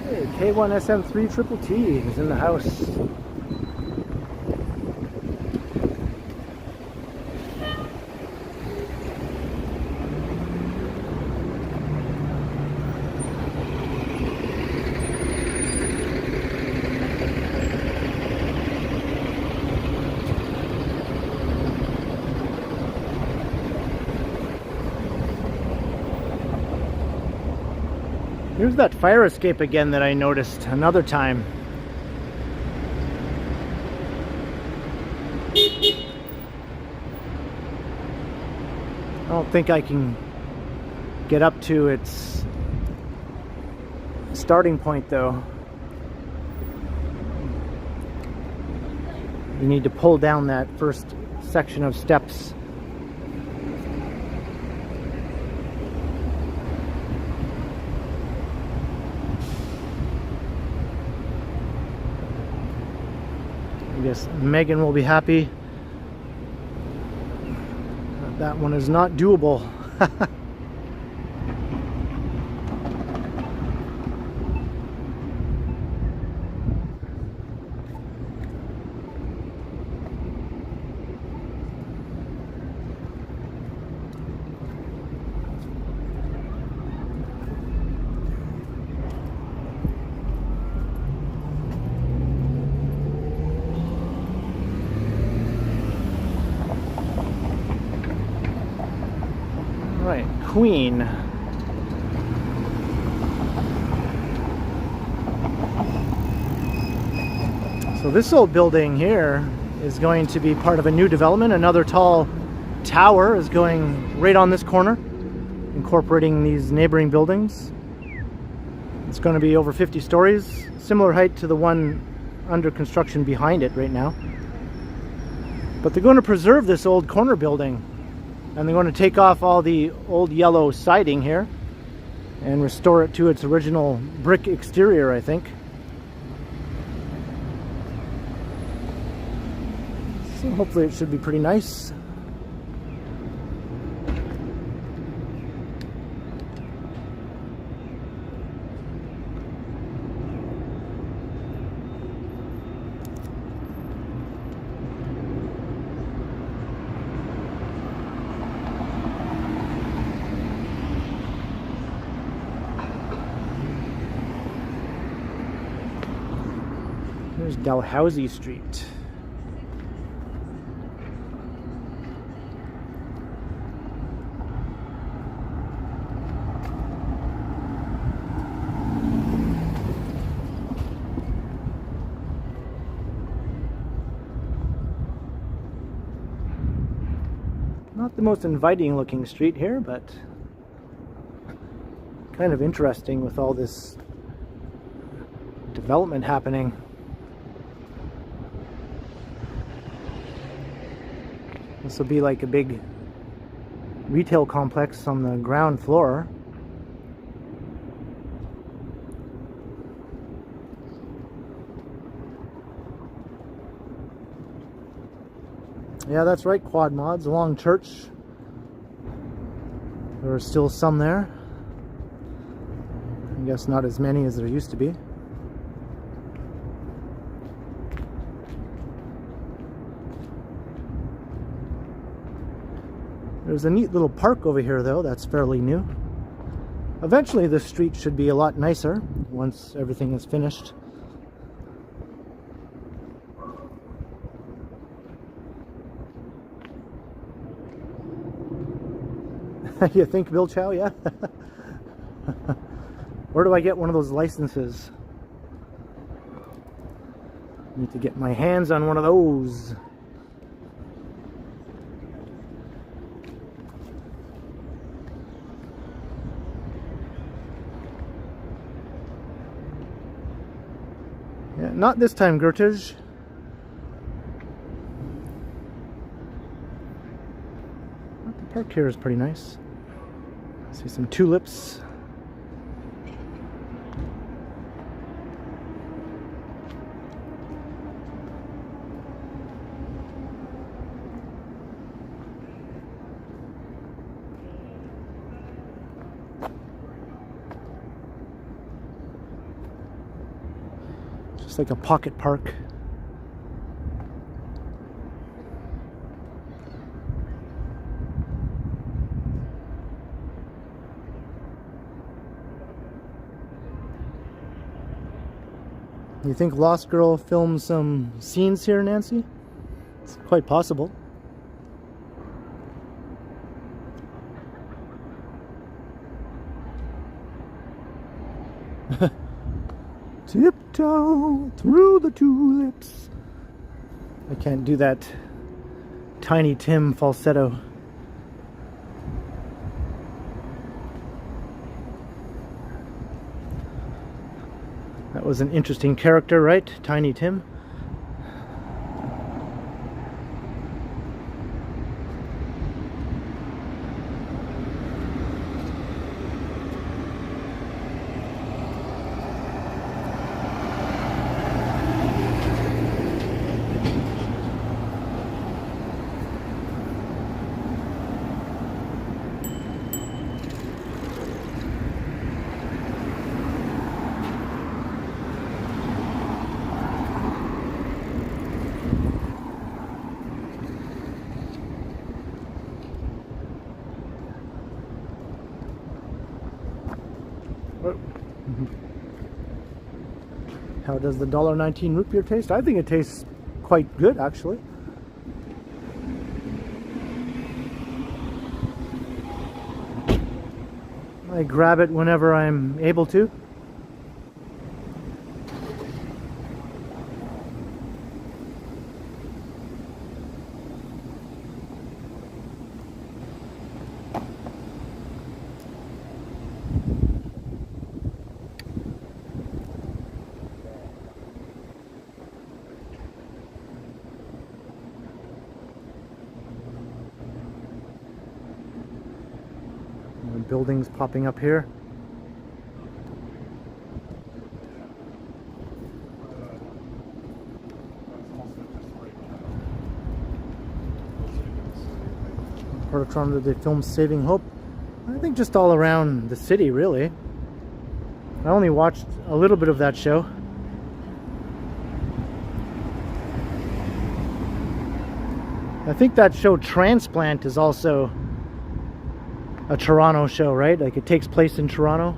Hey, K1SM3 Triple T is in the house. Here's that fire escape again that I noticed another time. I don't think I can get up to its starting point though. you need to pull down that first section of steps. I guess Megan will be happy. That one is not doable. Right, Queen. So this old building here is going to be part of a new development. Another tall tower is going right on this corner, incorporating these neighboring buildings. It's going to be over 50 stories, similar height to the one under construction behind it right now. But they're going to preserve this old corner building. And they're going to take off all the old yellow siding here and restore it to its original brick exterior, I think. So hopefully it should be pretty nice. There's Dalhousie Street. Not the most inviting looking street here, but kind of interesting with all this development happening. This will be like a big retail complex on the ground floor. Yeah, that's right, Quad Mods, along Church. There are still some there. I guess not as many as there used to be. There's a neat little park over here though, that's fairly new. Eventually this street should be a lot nicer once everything is finished. You think, Bill Chow? Yeah? Where do I get one of those licenses? Need to get my hands on one of those. Yeah, not this time, Gertage. The park here is pretty nice. I see some tulips. Just like a pocket park. You think Lost Girl filmed some scenes here, Nancy? It's quite possible. Tiptoe through the tulips. I can't do that Tiny Tim falsetto. That was an interesting character, right? Tiny Tim. does the $1.19 root beer taste? I think it tastes quite good, actually. I grab it whenever I'm able to. Buildings popping up here. Part of Toronto, they filmed Saving Hope. I think just all around the city, really. I only watched a little bit of that show. I think that show Transplant is also a Toronto show, right? Like it takes place in Toronto.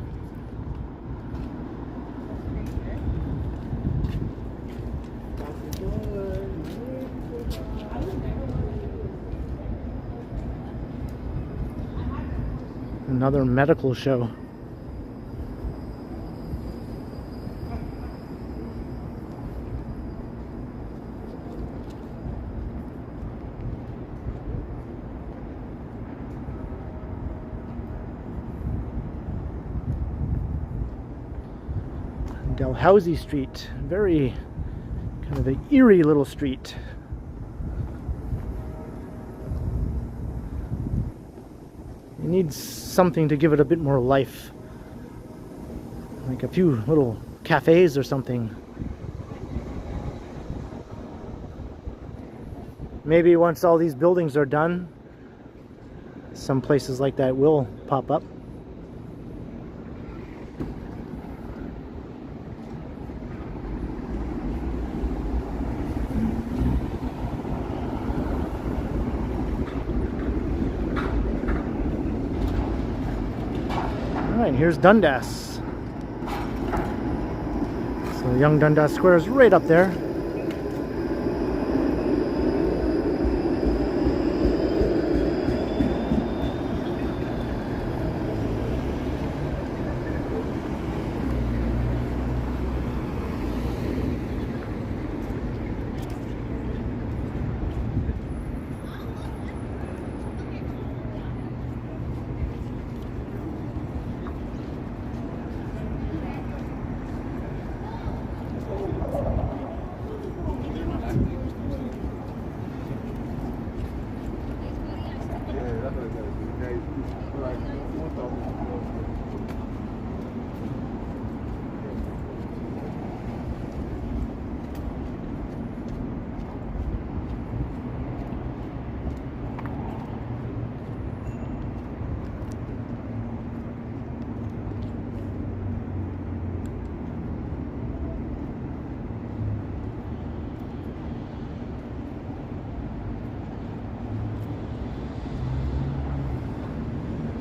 Another medical show. Dalhousie Street, very kind of an eerie little street. It needs something to give it a bit more life, like a few little cafes or something. Maybe once all these buildings are done, some places like that will pop up. And here's Dundas. So Young Dundas Square is right up there.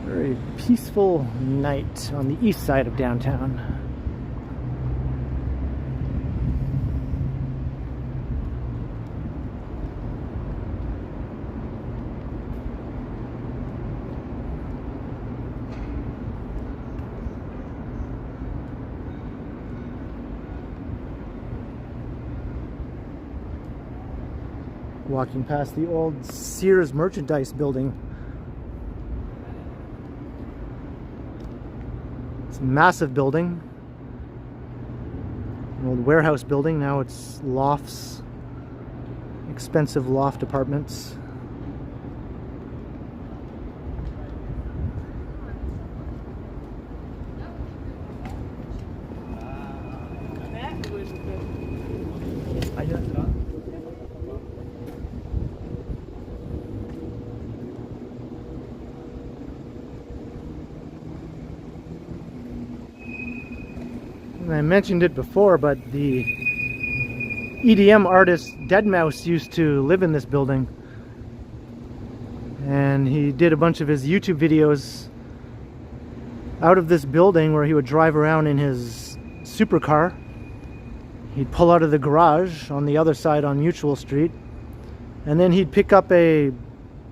Very peaceful night on the east side of downtown. Walking past the old Sears merchandise building. It's a massive building. An old warehouse building. Now it's lofts. Expensive loft apartments. I mentioned it before, but the EDM artist Deadmau5 used to live in this building, and he did a bunch of his YouTube videos out of this building where he would drive around in his supercar. He'd pull out of the garage on the other side on Mutual Street, and then he'd pick up a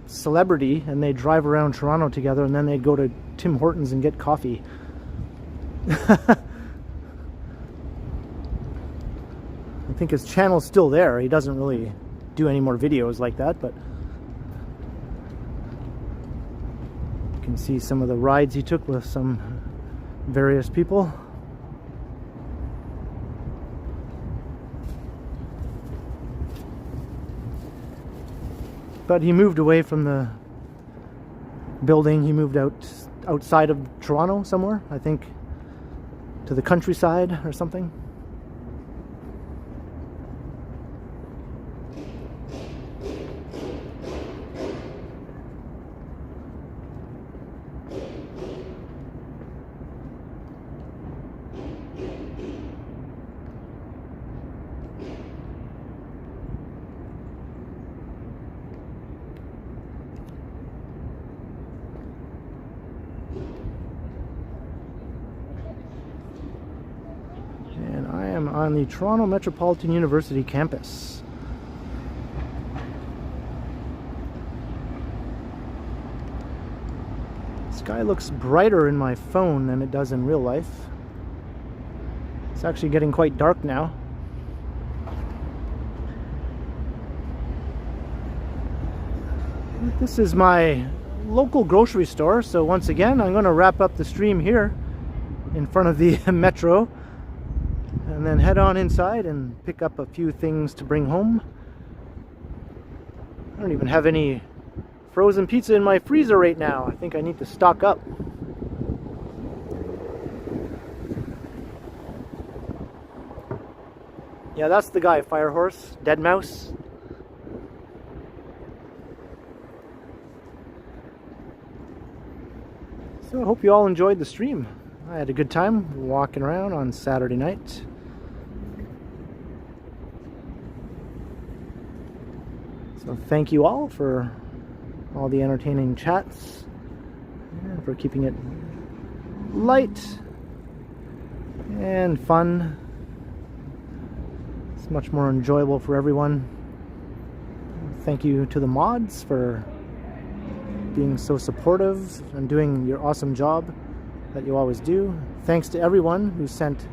celebrity and they'd drive around Toronto together, and then they'd go to Tim Hortons and get coffee. I think his channel's still there. He doesn't really do any more videos like that, but you can see some of the rides he took with some various people. But he moved away from the building. He moved outside of Toronto somewhere, I think to the countryside or something. On the Toronto Metropolitan University campus. The sky looks brighter in my phone than it does in real life. It's actually getting quite dark now. This is my local grocery store, so once again I'm going to wrap up the stream here in front of the metro, and then head on inside and pick up a few things to bring home. I don't even have any frozen pizza in my freezer right now. I think I need to stock up. Yeah, that's the guy, Firehorse, Dead Mouse. So I hope you all enjoyed the stream. I had a good time walking around on Saturday night. So thank you all for all the entertaining chats and for keeping it light and fun. It's much more enjoyable for everyone. Thank you to the mods for being so supportive and doing your awesome job that you always do. Thanks to everyone who sent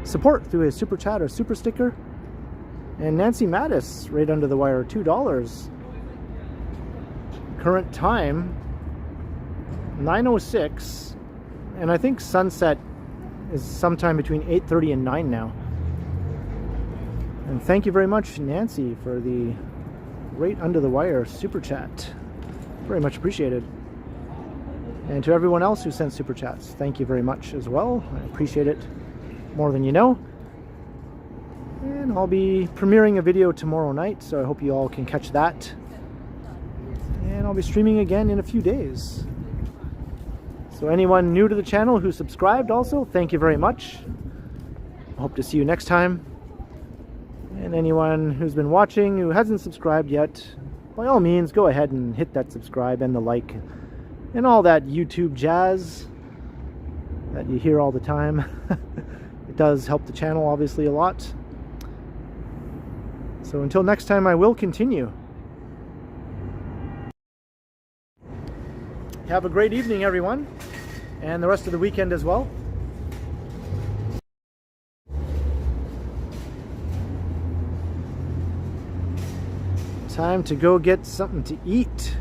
support through a super chat or super sticker. And Nancy Mattis, right under the wire, $2. Current time, 9:06, and I think sunset is sometime between 8:30 and 9 now. And thank you very much, Nancy, for the right under the wire super chat. Very much appreciated. And to everyone else who sent super chats, thank you very much as well. I appreciate it more than you know. And I'll be premiering a video tomorrow night, so I hope you all can catch that. And I'll be streaming again in a few days. So anyone new to the channel who subscribed also, thank you very much. I hope to see you next time. And anyone who's been watching who hasn't subscribed yet, by all means, go ahead and hit that subscribe and the like and all that YouTube jazz that you hear all the time. It does help the channel obviously a lot. So until next time, I will continue. Have a great evening, everyone, and the rest of the weekend as well. Time to go get something to eat.